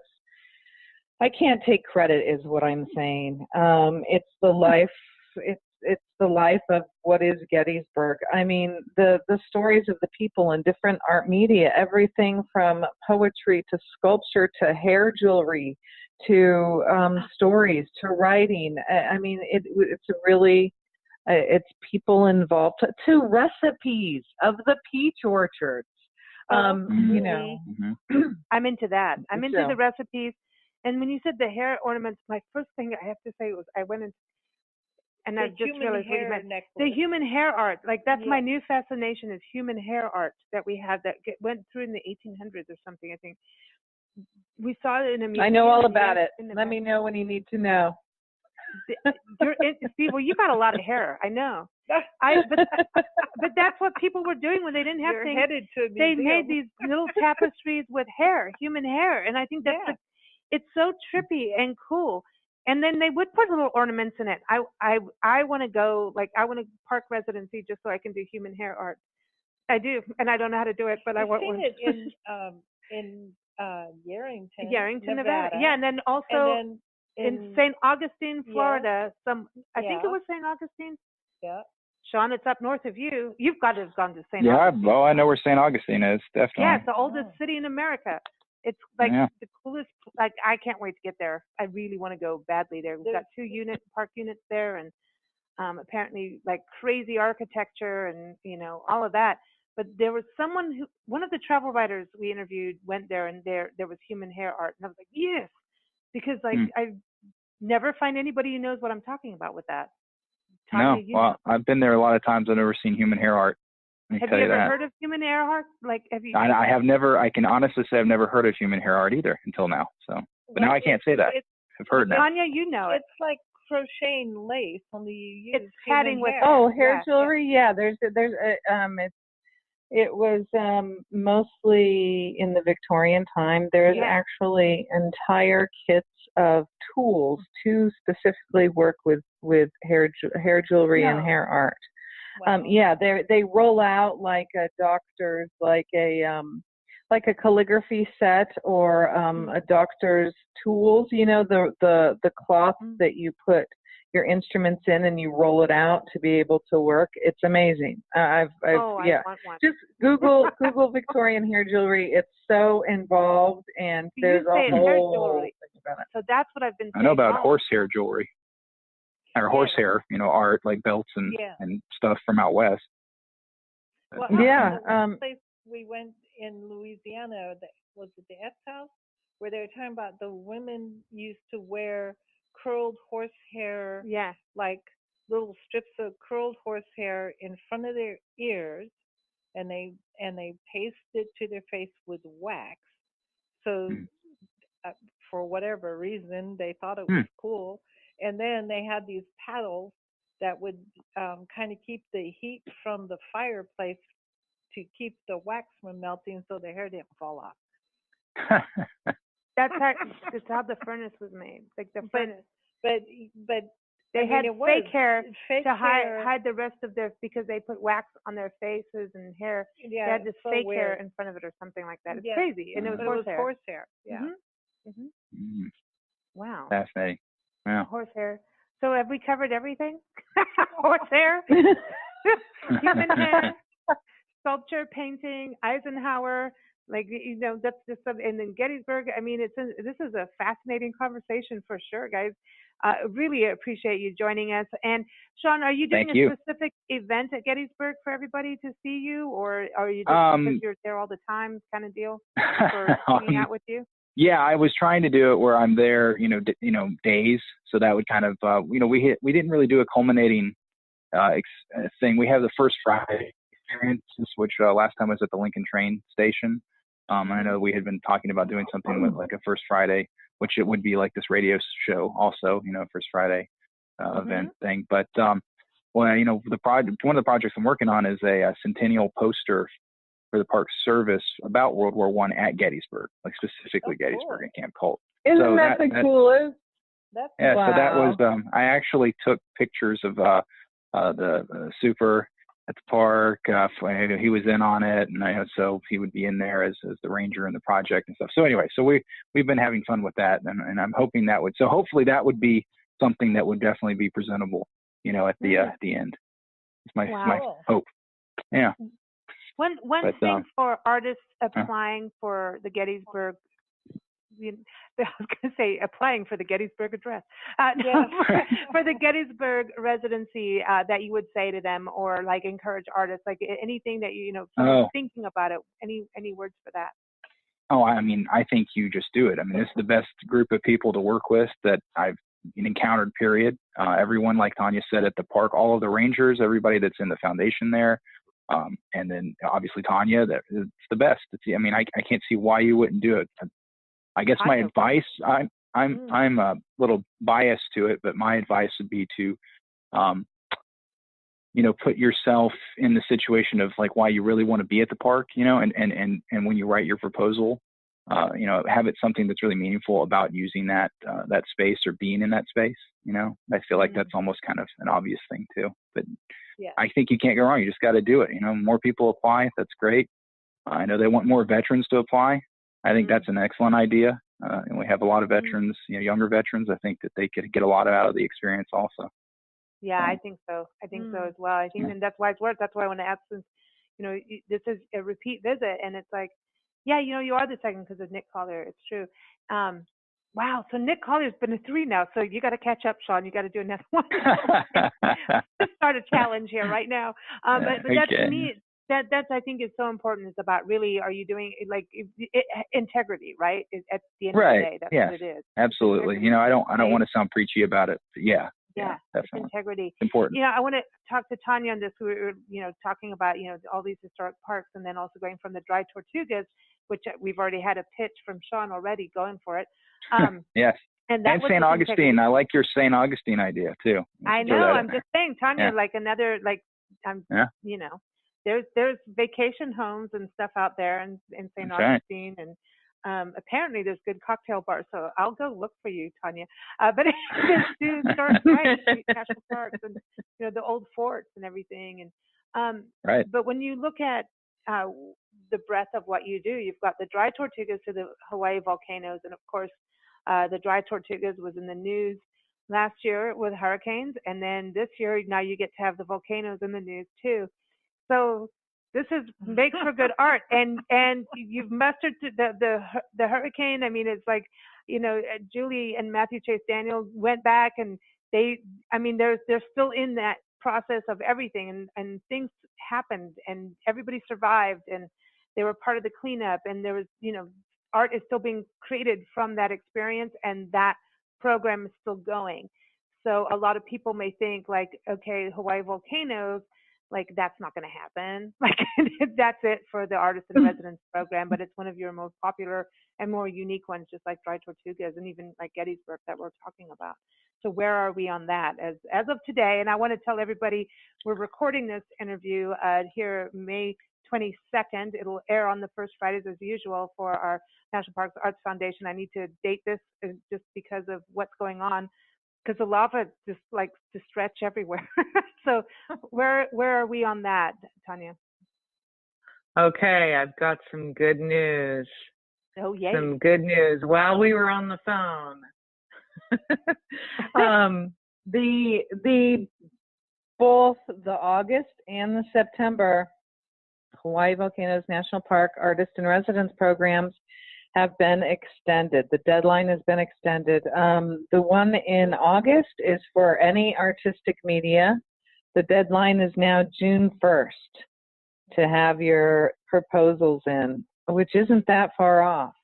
I can't take credit, is what I'm saying. It's the life. It's the life of what is Gettysburg. I mean, the stories of the people in different art media, everything from poetry to sculpture to hair jewelry to stories to writing. I mean, it's really it's people involved to recipes of the peach orchards. I'm into that. I'm into the recipes. And when you said the hair ornaments, my first thing I have to say was I went in, and I just realized what you meant. The human hair art, like that's my new fascination, is human hair art that we have that went through in the 1800s or something. I think we saw it in a museum. I know all about it. Let me know when you need to know. See, well, you got a lot of hair. I know. But that's what people were doing when they didn't have things. They made these little tapestries with hair, human hair, and I think that's it's so trippy and cool. And then they would put little ornaments in it. I want to go, like, I want a park residency just so I can do human hair art. I do, and I don't know how to do it, but I want one. in Yarrington, Nevada. Yeah, and then also in St. Augustine, Florida. I think it was St. Augustine. Yeah. Sean, it's up north of you. You've got to have gone to St. Augustine. Yeah, I know where St. Augustine is, definitely. Yeah, it's the oldest city in America. It's like the coolest. Like, I can't wait to get there. I really want to go badly there. We've got 2 park units there, and apparently like crazy architecture and all of that. But there was one of the travel writers we interviewed went there, and there was human hair art, and I was like, yes, because like I never find anybody who knows what I'm talking about with that. Tanya, I've been there a lot of times. I've never seen human hair art. Have you ever heard of human hair art? Like, have you? I have never. I can honestly say I've never heard of human hair art either until now. So, but now I can't say that. I've heard now. Tanya, you know it. It's like crocheting lace, only you use it's padding with hair jewelry. Yeah, it was mostly in the Victorian time. There's actually entire kits of tools to specifically work with hair jewelry and hair art. Wow. They roll out like a doctor's, like like a calligraphy set or a doctor's tools, you know, the cloth that you put your instruments in and you roll it out to be able to work. It's amazing. I want one. Just Google Victorian hair jewelry. It's so involved, and there's a whole thing about it. So that's what I've been saying. I know about horsehair jewelry, or horsehair, you know, art like belts and stuff from out west. Well, the place we went in Louisiana, was it the Epps House, where they were talking about the women used to wear curled horsehair, like little strips of curled horsehair in front of their ears, and they pasted it to their face with wax. So for whatever reason, they thought it was cool. And then they had these paddles that would kind of keep the heat from the fireplace to keep the wax from melting so the hair didn't fall off. That's how the furnace was made. Like the furnace. But they had fake hair to hide the rest of their, because they put wax on their faces and hair. Yeah, they had this fake hair in front of it or something like that. It's crazy. And it was horsehair. Yeah. Wow. Fascinating. Yeah. Horsehair. So have we covered everything? Horsehair, human hair, sculpture, painting, Eisenhower. Like, you know, that's just something. And then Gettysburg. I mean, this is a fascinating conversation for sure, guys. Really appreciate you joining us. And Sean, are you doing a specific event at Gettysburg for everybody to see you, or are you just because you're there all the time kind of deal for hanging out with you? Yeah, I was trying to do it where I'm there, days. So that would kind of, we didn't really do a culminating thing. We have the first Friday experiences, which last time was at the Lincoln train station. I know we had been talking about doing something with like a first Friday, which it would be like this radio show also, first Friday event thing. But one of the projects I'm working on is a centennial poster for the park service about World War I at Gettysburg, like specifically Gettysburg and Camp Colt. Isn't that the coolest? So that was, I actually took pictures of the super at the park. He was in on it, and so he would be in there as the ranger in the project and stuff. So anyway, so we've been having fun with that, and I'm hoping that would, so hopefully that would be something that would definitely be presentable, at the end. It's my hope. Yeah. One thing for artists applying for the Gettysburg, I was going to say applying for the Gettysburg address, for the Gettysburg residency, that you would say to them, or like encourage artists, like anything that thinking about it, any words for that? Oh, I mean, I think you just do it. I mean, this is the best group of people to work with that I've encountered, period. Everyone, like Tanya said, at the park, all of the rangers, everybody that's in the foundation there. And then obviously Tanya, it's the best. I can't see why you wouldn't do it. I guess my advice, I'm a little biased to it, but my advice would be to, put yourself in the situation of like why you really want to be at the park, and when you write your proposal, have it something that's really meaningful about using that space or being in that space. I feel like that's almost kind of an obvious thing too, but I think you can't go wrong. You just got to do it. More people apply. That's great. I know they want more veterans to apply. I think that's an excellent idea. And we have a lot of veterans, younger veterans. I think that they could get a lot out of the experience also. Yeah, I think so. I think so as well. I think, and that's why it's worth. That's why I want to ask, since, this is a repeat visit, and it's like, yeah, you are the second because of Nick Collier. It's true. Wow. So Nick Collier's been a 3 now. So you got to catch up, Sean. You got to do another one. Just start a challenge here right now. But that to me, that's I think is so important. It's about really, are you doing like integrity, right? At the end of the day, that's what it is. Absolutely. I don't want to sound preachy about it, but yeah, definitely. Integrity. It's important. I want to talk to Tanya on this. We were, talking about, all these historic parks, and then also going from the dry tortugas, which we've already had a pitch from Sean already going for it. Yes. And St. Augustine. I like your St. Augustine idea too. I know. I'm just saying, Tanya, like another, like, there's vacation homes and stuff out there in St. Augustine, and apparently there's good cocktail bars. So I'll go look for you, Tanya. But do historic sites, national parks, and the old forts and everything. And but when you look at the breadth of what you do. You've got the dry tortugas to the Hawaii volcanoes, and of course, the dry tortugas was in the news last year with hurricanes, and then this year now you get to have the volcanoes in the news too. So this makes for good art, and you've mustered the hurricane. I mean, it's like, you know, Julie and Matthew Chase Daniels went back, and they're still in that process of everything, and things happened, and everybody survived, and they were part of the cleanup, and there was, you know, art is still being created from that experience, and that program is still going. So a lot of people may think like, okay, Hawaii volcanoes, like that's not going to happen. Like that's it for the artist in residence program, but it's one of your most popular and more unique ones, just like Dry Tortugas and even like Gettysburg that we're talking about. So where are we on that as of today? And I want to tell everybody we're recording this interview here May 22nd. It'll air on the first Fridays as usual for our National Parks Arts Foundation. I need to date this just because of what's going on, because the lava just likes to stretch everywhere. So where are we on that, Tanya? Okay, I've got some good news. Oh, yay. Some good news while we were on the phone. Both the August and the September Hawaii Volcanoes National Park Artist in Residence programs have been extended. The deadline has been extended. The one in August is for any artistic media. The deadline is now June 1st to have your proposals in, which isn't that far off.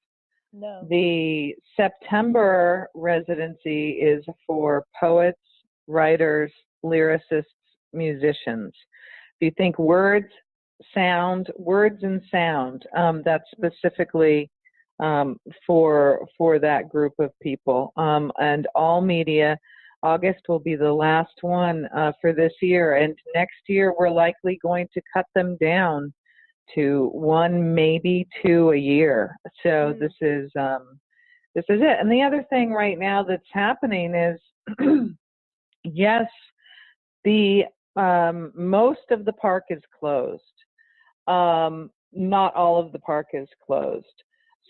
No. The September residency is for poets, writers, lyricists, musicians. If you think words and sound, that's specifically for that group of people. And all media, August will be the last one for this year. And next year, we're likely going to cut them down to one, maybe two a year. So this is it. And the other thing right now that's happening is, yes, the most of the park is closed. Not all of the park is closed.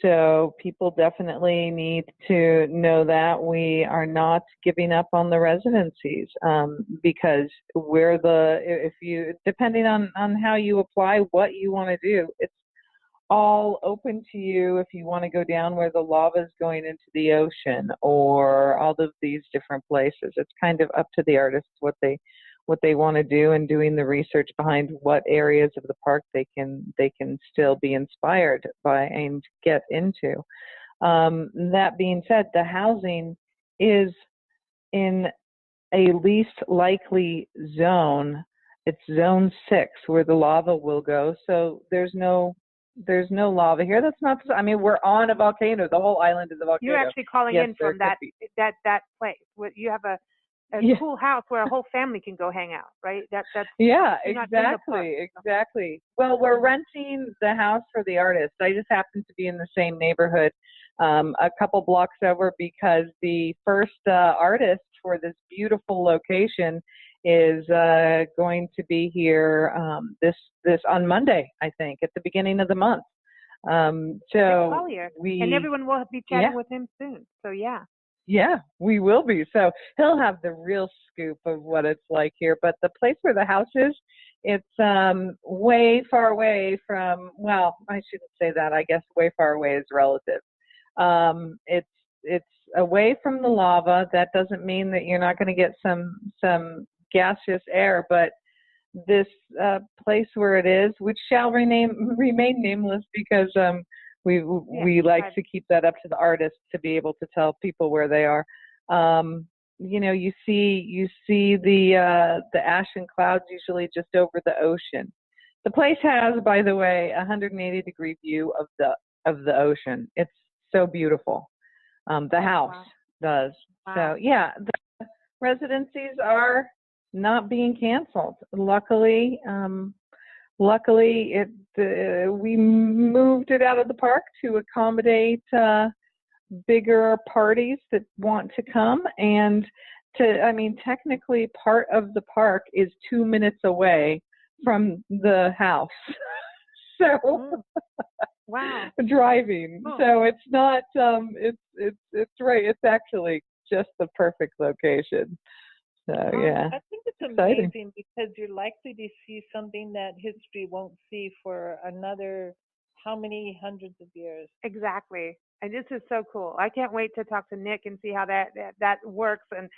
So people definitely need to know that we are not giving up on the residencies, because depending on how you apply, what you want to do, it's all open to you. If you want to go down where the lava is going into the ocean or all of these different places, it's kind of up to the artists what they want to do, and doing the research behind what areas of the park they can still be inspired by and get into. That being said, the housing is in a least likely zone. It's zone 6 where the lava will go. So there's no lava here. That's not. I mean, we're on a volcano. The whole island is a volcano. You're actually calling in from that place. You have a cool house where a whole family can go hang out, right? That's exactly. Well, we're renting the house for the artist. I just happen to be in the same neighborhood, a couple blocks over, because the first artist for this beautiful location is going to be here this on Monday, I think, at the beginning of the month. And everyone will be chatting with him soon. So yeah, we will be. So he'll have the real scoop of what it's like here. But the place where the house is, it's way far away from, well, I shouldn't say that. I guess way far away is relative. It's away from the lava. That doesn't mean that you're not going to get some gaseous air. But this place where it is, which shall remain nameless, because we like to keep that up to the artists to be able to tell people where they are. You see the ash and clouds usually just over the ocean. The place has, by the way, a 180-degree view of the ocean. It's so beautiful. The house does. Wow. So yeah, the residencies are not being canceled. Luckily, we moved it out of the park to accommodate bigger parties that want to come. And technically part of the park is 2 minutes away from the house. So Wow. driving. Oh. So it's not it's right. It's actually just the perfect location. So yeah. I think it's Exciting. amazing because you're likely to see something that history won't see for another how many hundreds of years. Exactly. And this is so cool. I can't wait to talk to Nick and see how that works. And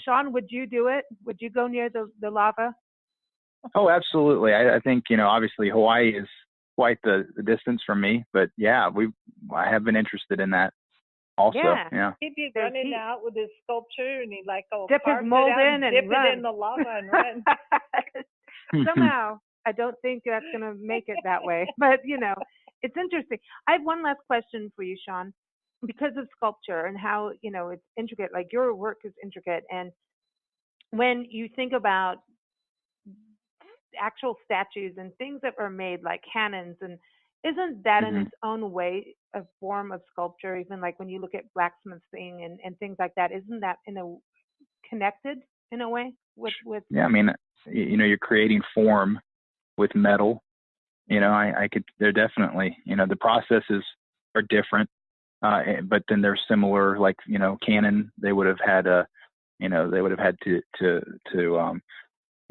Sean, would you do it? Would you go near the lava? Oh, absolutely. I think, obviously Hawaii is quite the distance from me, but yeah, I have been interested in that also. Yeah. He'd be running out with his sculpture and he'd dip his mold in and dip run. it in the lava and run. Somehow, I don't think that's going to make it that way, but it's interesting. I have one last question for you, Sean, because of sculpture and how, it's intricate, like your work is intricate. And when you think about actual statues and things that are made like cannons, and isn't that in its own way a form of sculpture? Even like when you look at blacksmithing and things like that, isn't that connected in a way with Yeah, I mean, you're creating form with metal. They're definitely, the processes are different, but then they're similar. Like, cannon, they would have had to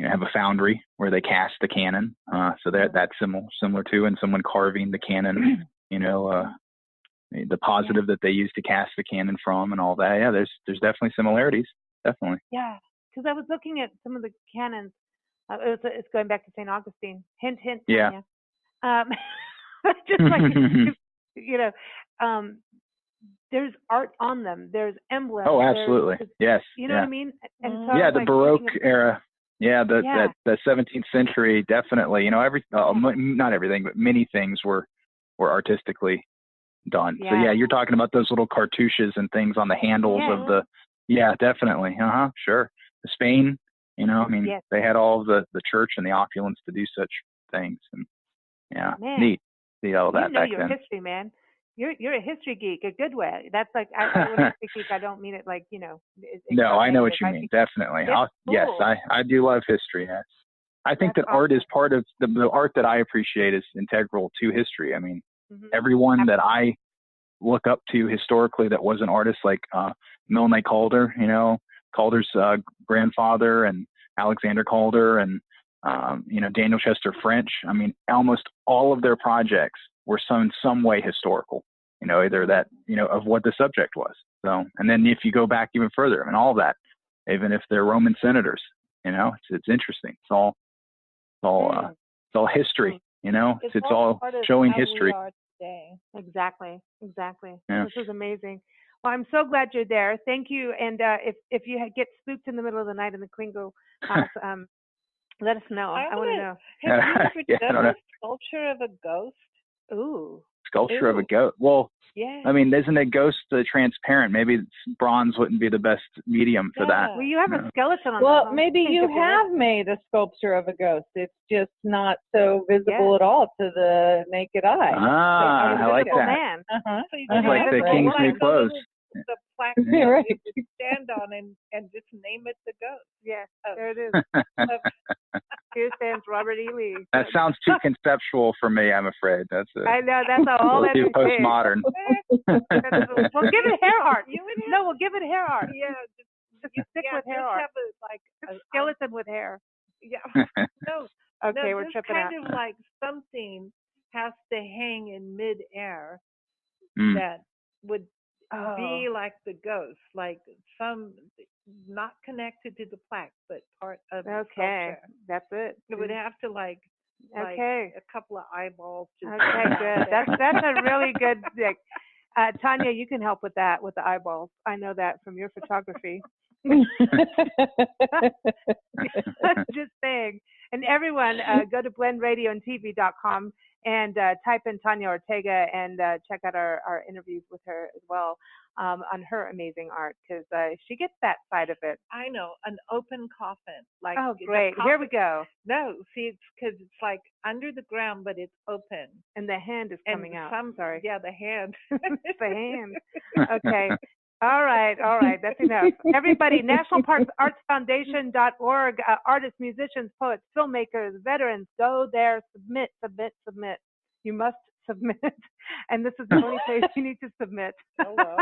have a foundry where they cast the cannon. So that's similar too. And someone carving the cannon, the positive that they use to cast the cannon from and all that. Yeah, there's definitely similarities. Definitely. Yeah, because I was looking at some of the cannons. It's going back to St. Augustine. Hint, hint. Yeah. Just like, there's art on them. There's emblems. Oh, absolutely. Yes. You know what I mean? And so the Baroque era. Yeah, the 17th century, definitely. Not everything, but many things were artistically done. Yeah. So yeah, you're talking about those little cartouches and things on the handles of the. Yeah, definitely. Sure. Spain, they had all of the church and the opulence to do such things, and neat. See all that back your then. History, man. You're a history geek, a good way. That's like, when I say geek, I don't mean it like, No, I know what you mean. Definitely. Cool. Yes, I do love history. Yes. I think that art is part of the art that I appreciate is integral to history. I mean, everyone that I look up to historically that was an artist, like Milne Calder, Calder's grandfather, and Alexander Calder, and Daniel Chester French. I mean, almost all of their projects were in some way historical, either that, of what the subject was. So, and then if you go back even further, I mean, all that, even if they're Roman senators, it's interesting. It's all history, it's all showing history. Exactly. Yeah. This is amazing. Well, I'm so glad you're there. Thank you. And if you get spooked in the middle of the night in the Kringle house, let us know. I want to know. Have you ever done a sculpture of a ghost? Ooh. Sculpture of a ghost. Well, yeah. I mean, isn't a ghost transparent? Maybe bronze wouldn't be the best medium for that. Well, you have a skeleton on Well, maybe you have made a sculpture of a ghost. It's just not so visible at all to the naked eye. I like that. Man. So you It's like the King's New Clothes. The plaque Right. you could stand on and just name it the ghost. Yeah, there it is. Here stands Robert E. Lee. That sounds too conceptual for me, I'm afraid. I know, that's all that too is. postmodern. Well, give it hair art. No, we'll give it hair art. Yeah, just stick with hair art. Have a skeleton with hair. Yeah. No. Okay, no, we're tripping out. kind of like something has to hang in midair that would be like the ghost, like some not connected to the plaque, but part of the sculpture. That's it. It would have to like a couple of eyeballs. Just good. That's a really good thing. Tanya, you can help with that, with the eyeballs. I know that from your photography. Just saying. And everyone, go to blendradioandtv.com and type in Tanya Ortega and check out our interviews with her as well on her amazing art, because she gets that side of it. I know, an open coffin. Like, oh, great. Here we go. No, see, it's because it's like under the ground, but it's open. And the hand is coming out. Sorry. Yeah, the hand. The hand. Okay. All right. right. That's enough. Everybody, nationalparksartsfoundation.org, artists, musicians, poets, filmmakers, veterans, go there, submit. You must submit. And this is the only place you need to submit. Oh, well.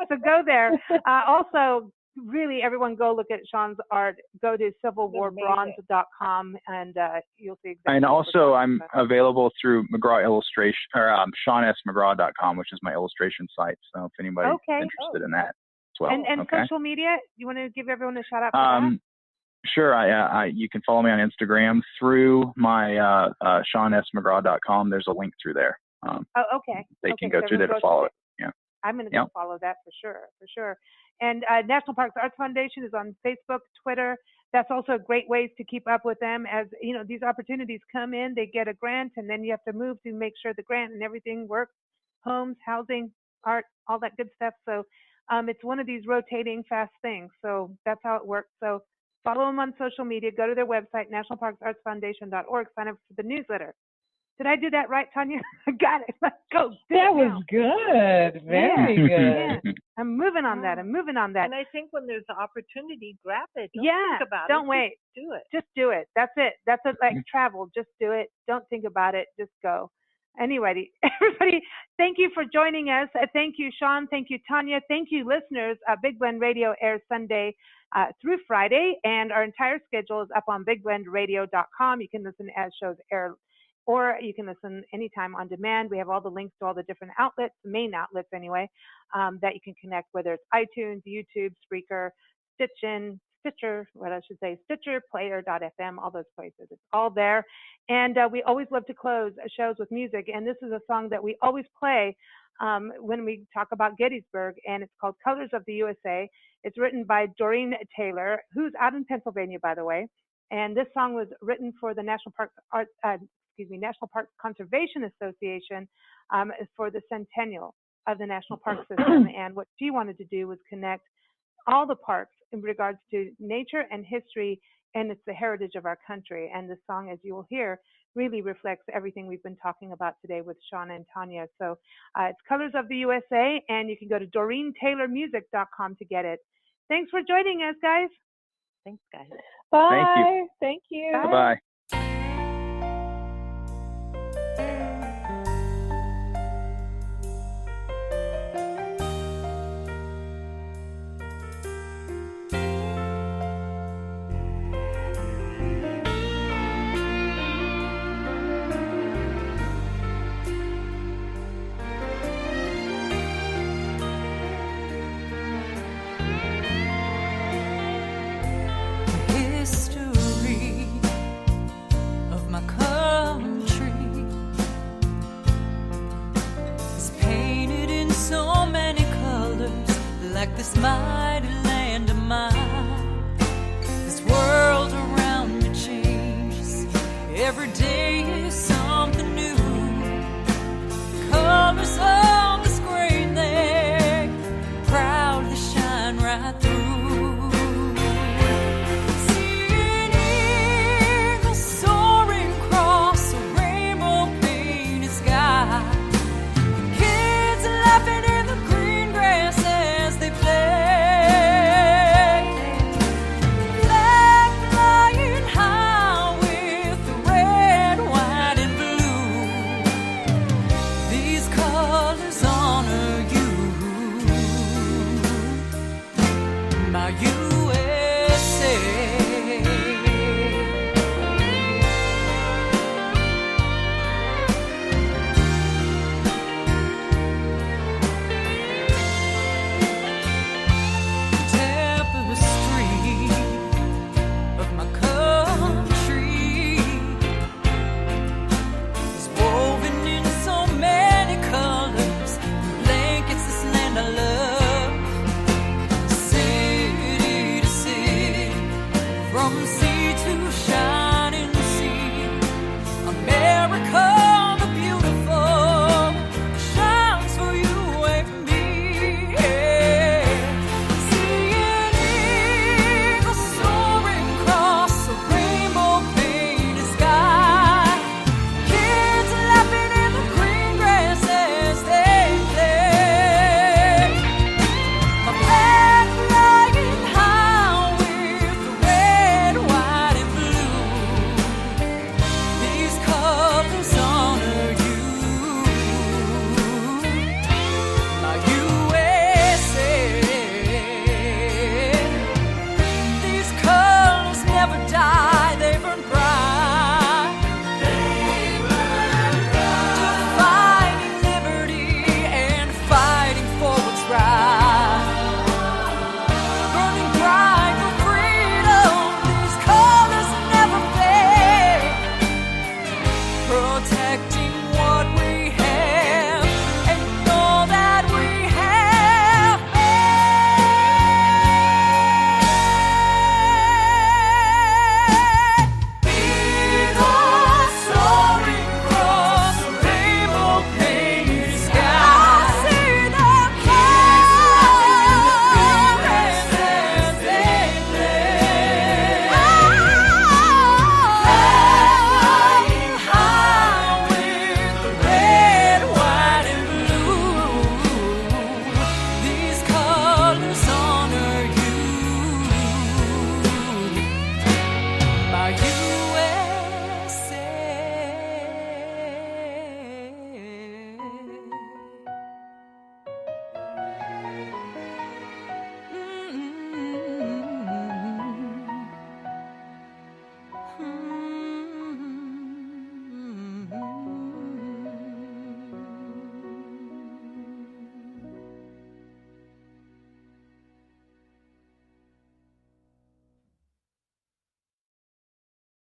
So go there. Also, really, everyone go look at Sean's art. Go to civilwarbronze.com and you'll see exactly. And also, I'm available through McGraw Illustration, or SeanSMcGraw.com, which is my illustration site. So if anybody's interested in that as well. And social media, you want to give everyone a shout out for that? Sure. You can follow me on Instagram through my SeanSMcGraw.com. There's a link through there. They can go through there to follow it. Yeah. I'm going to go follow that for sure. And National Parks Arts Foundation is on Facebook, Twitter. That's also great ways to keep up with them. As you know, these opportunities come in, they get a grant, and then you have to move to make sure the grant and everything works. Homes, housing, art, all that good stuff. So it's one of these rotating fast things. So that's how it works. So follow them on social media. Go to their website, nationalparksartsfoundation.org. Sign up for the newsletter. Did I do that right, Tanya? I got it. Let's go. That was good. Very good. Yeah. I'm moving on that. And I think when there's an opportunity, grab it. Don't think about don't it. wait. Just do it. Just do it. That's it. That's it. Like travel. Just do it. Don't think about it. Just go. Anyway, everybody, thank you for joining us. Thank you, Sean. Thank you, Tanya. Thank you, listeners. Big Blend Radio airs Sunday through Friday, and our entire schedule is up on bigblendradio.com. You can listen as shows air, or you can listen anytime on demand. We have all the links to all the different outlets, the main outlets anyway, that you can connect, whether it's iTunes, YouTube, Spreaker, Stitcher, Player.fm, all those places. It's all there. And we always love to close shows with music. And this is a song that we always play when we talk about Gettysburg, and it's called Colors of the USA. It's written by Doreen Taylor, who's out in Pennsylvania, by the way. And this song was written for the National Parks Conservation Association for the centennial of the National Park System. And what she wanted to do was connect all the parks in regards to nature and history, and it's the heritage of our country. And the song, as you will hear, really reflects everything we've been talking about today with Sean and Tanya. So it's Colors of the USA, and you can go to DoreenTaylorMusic.com to get it. Thanks for joining us, guys. Thanks, guys. Bye. Thank you. Bye-bye. This mighty land of mine, this world around me changes. Every day is something new. The colors on the screen there proudly shine right through. Seeing eagles soaring across a rainbow painted sky, kids laughing in the green grass as they play. Flag flying high with the red, white, and blue. These colors honor you, my youth.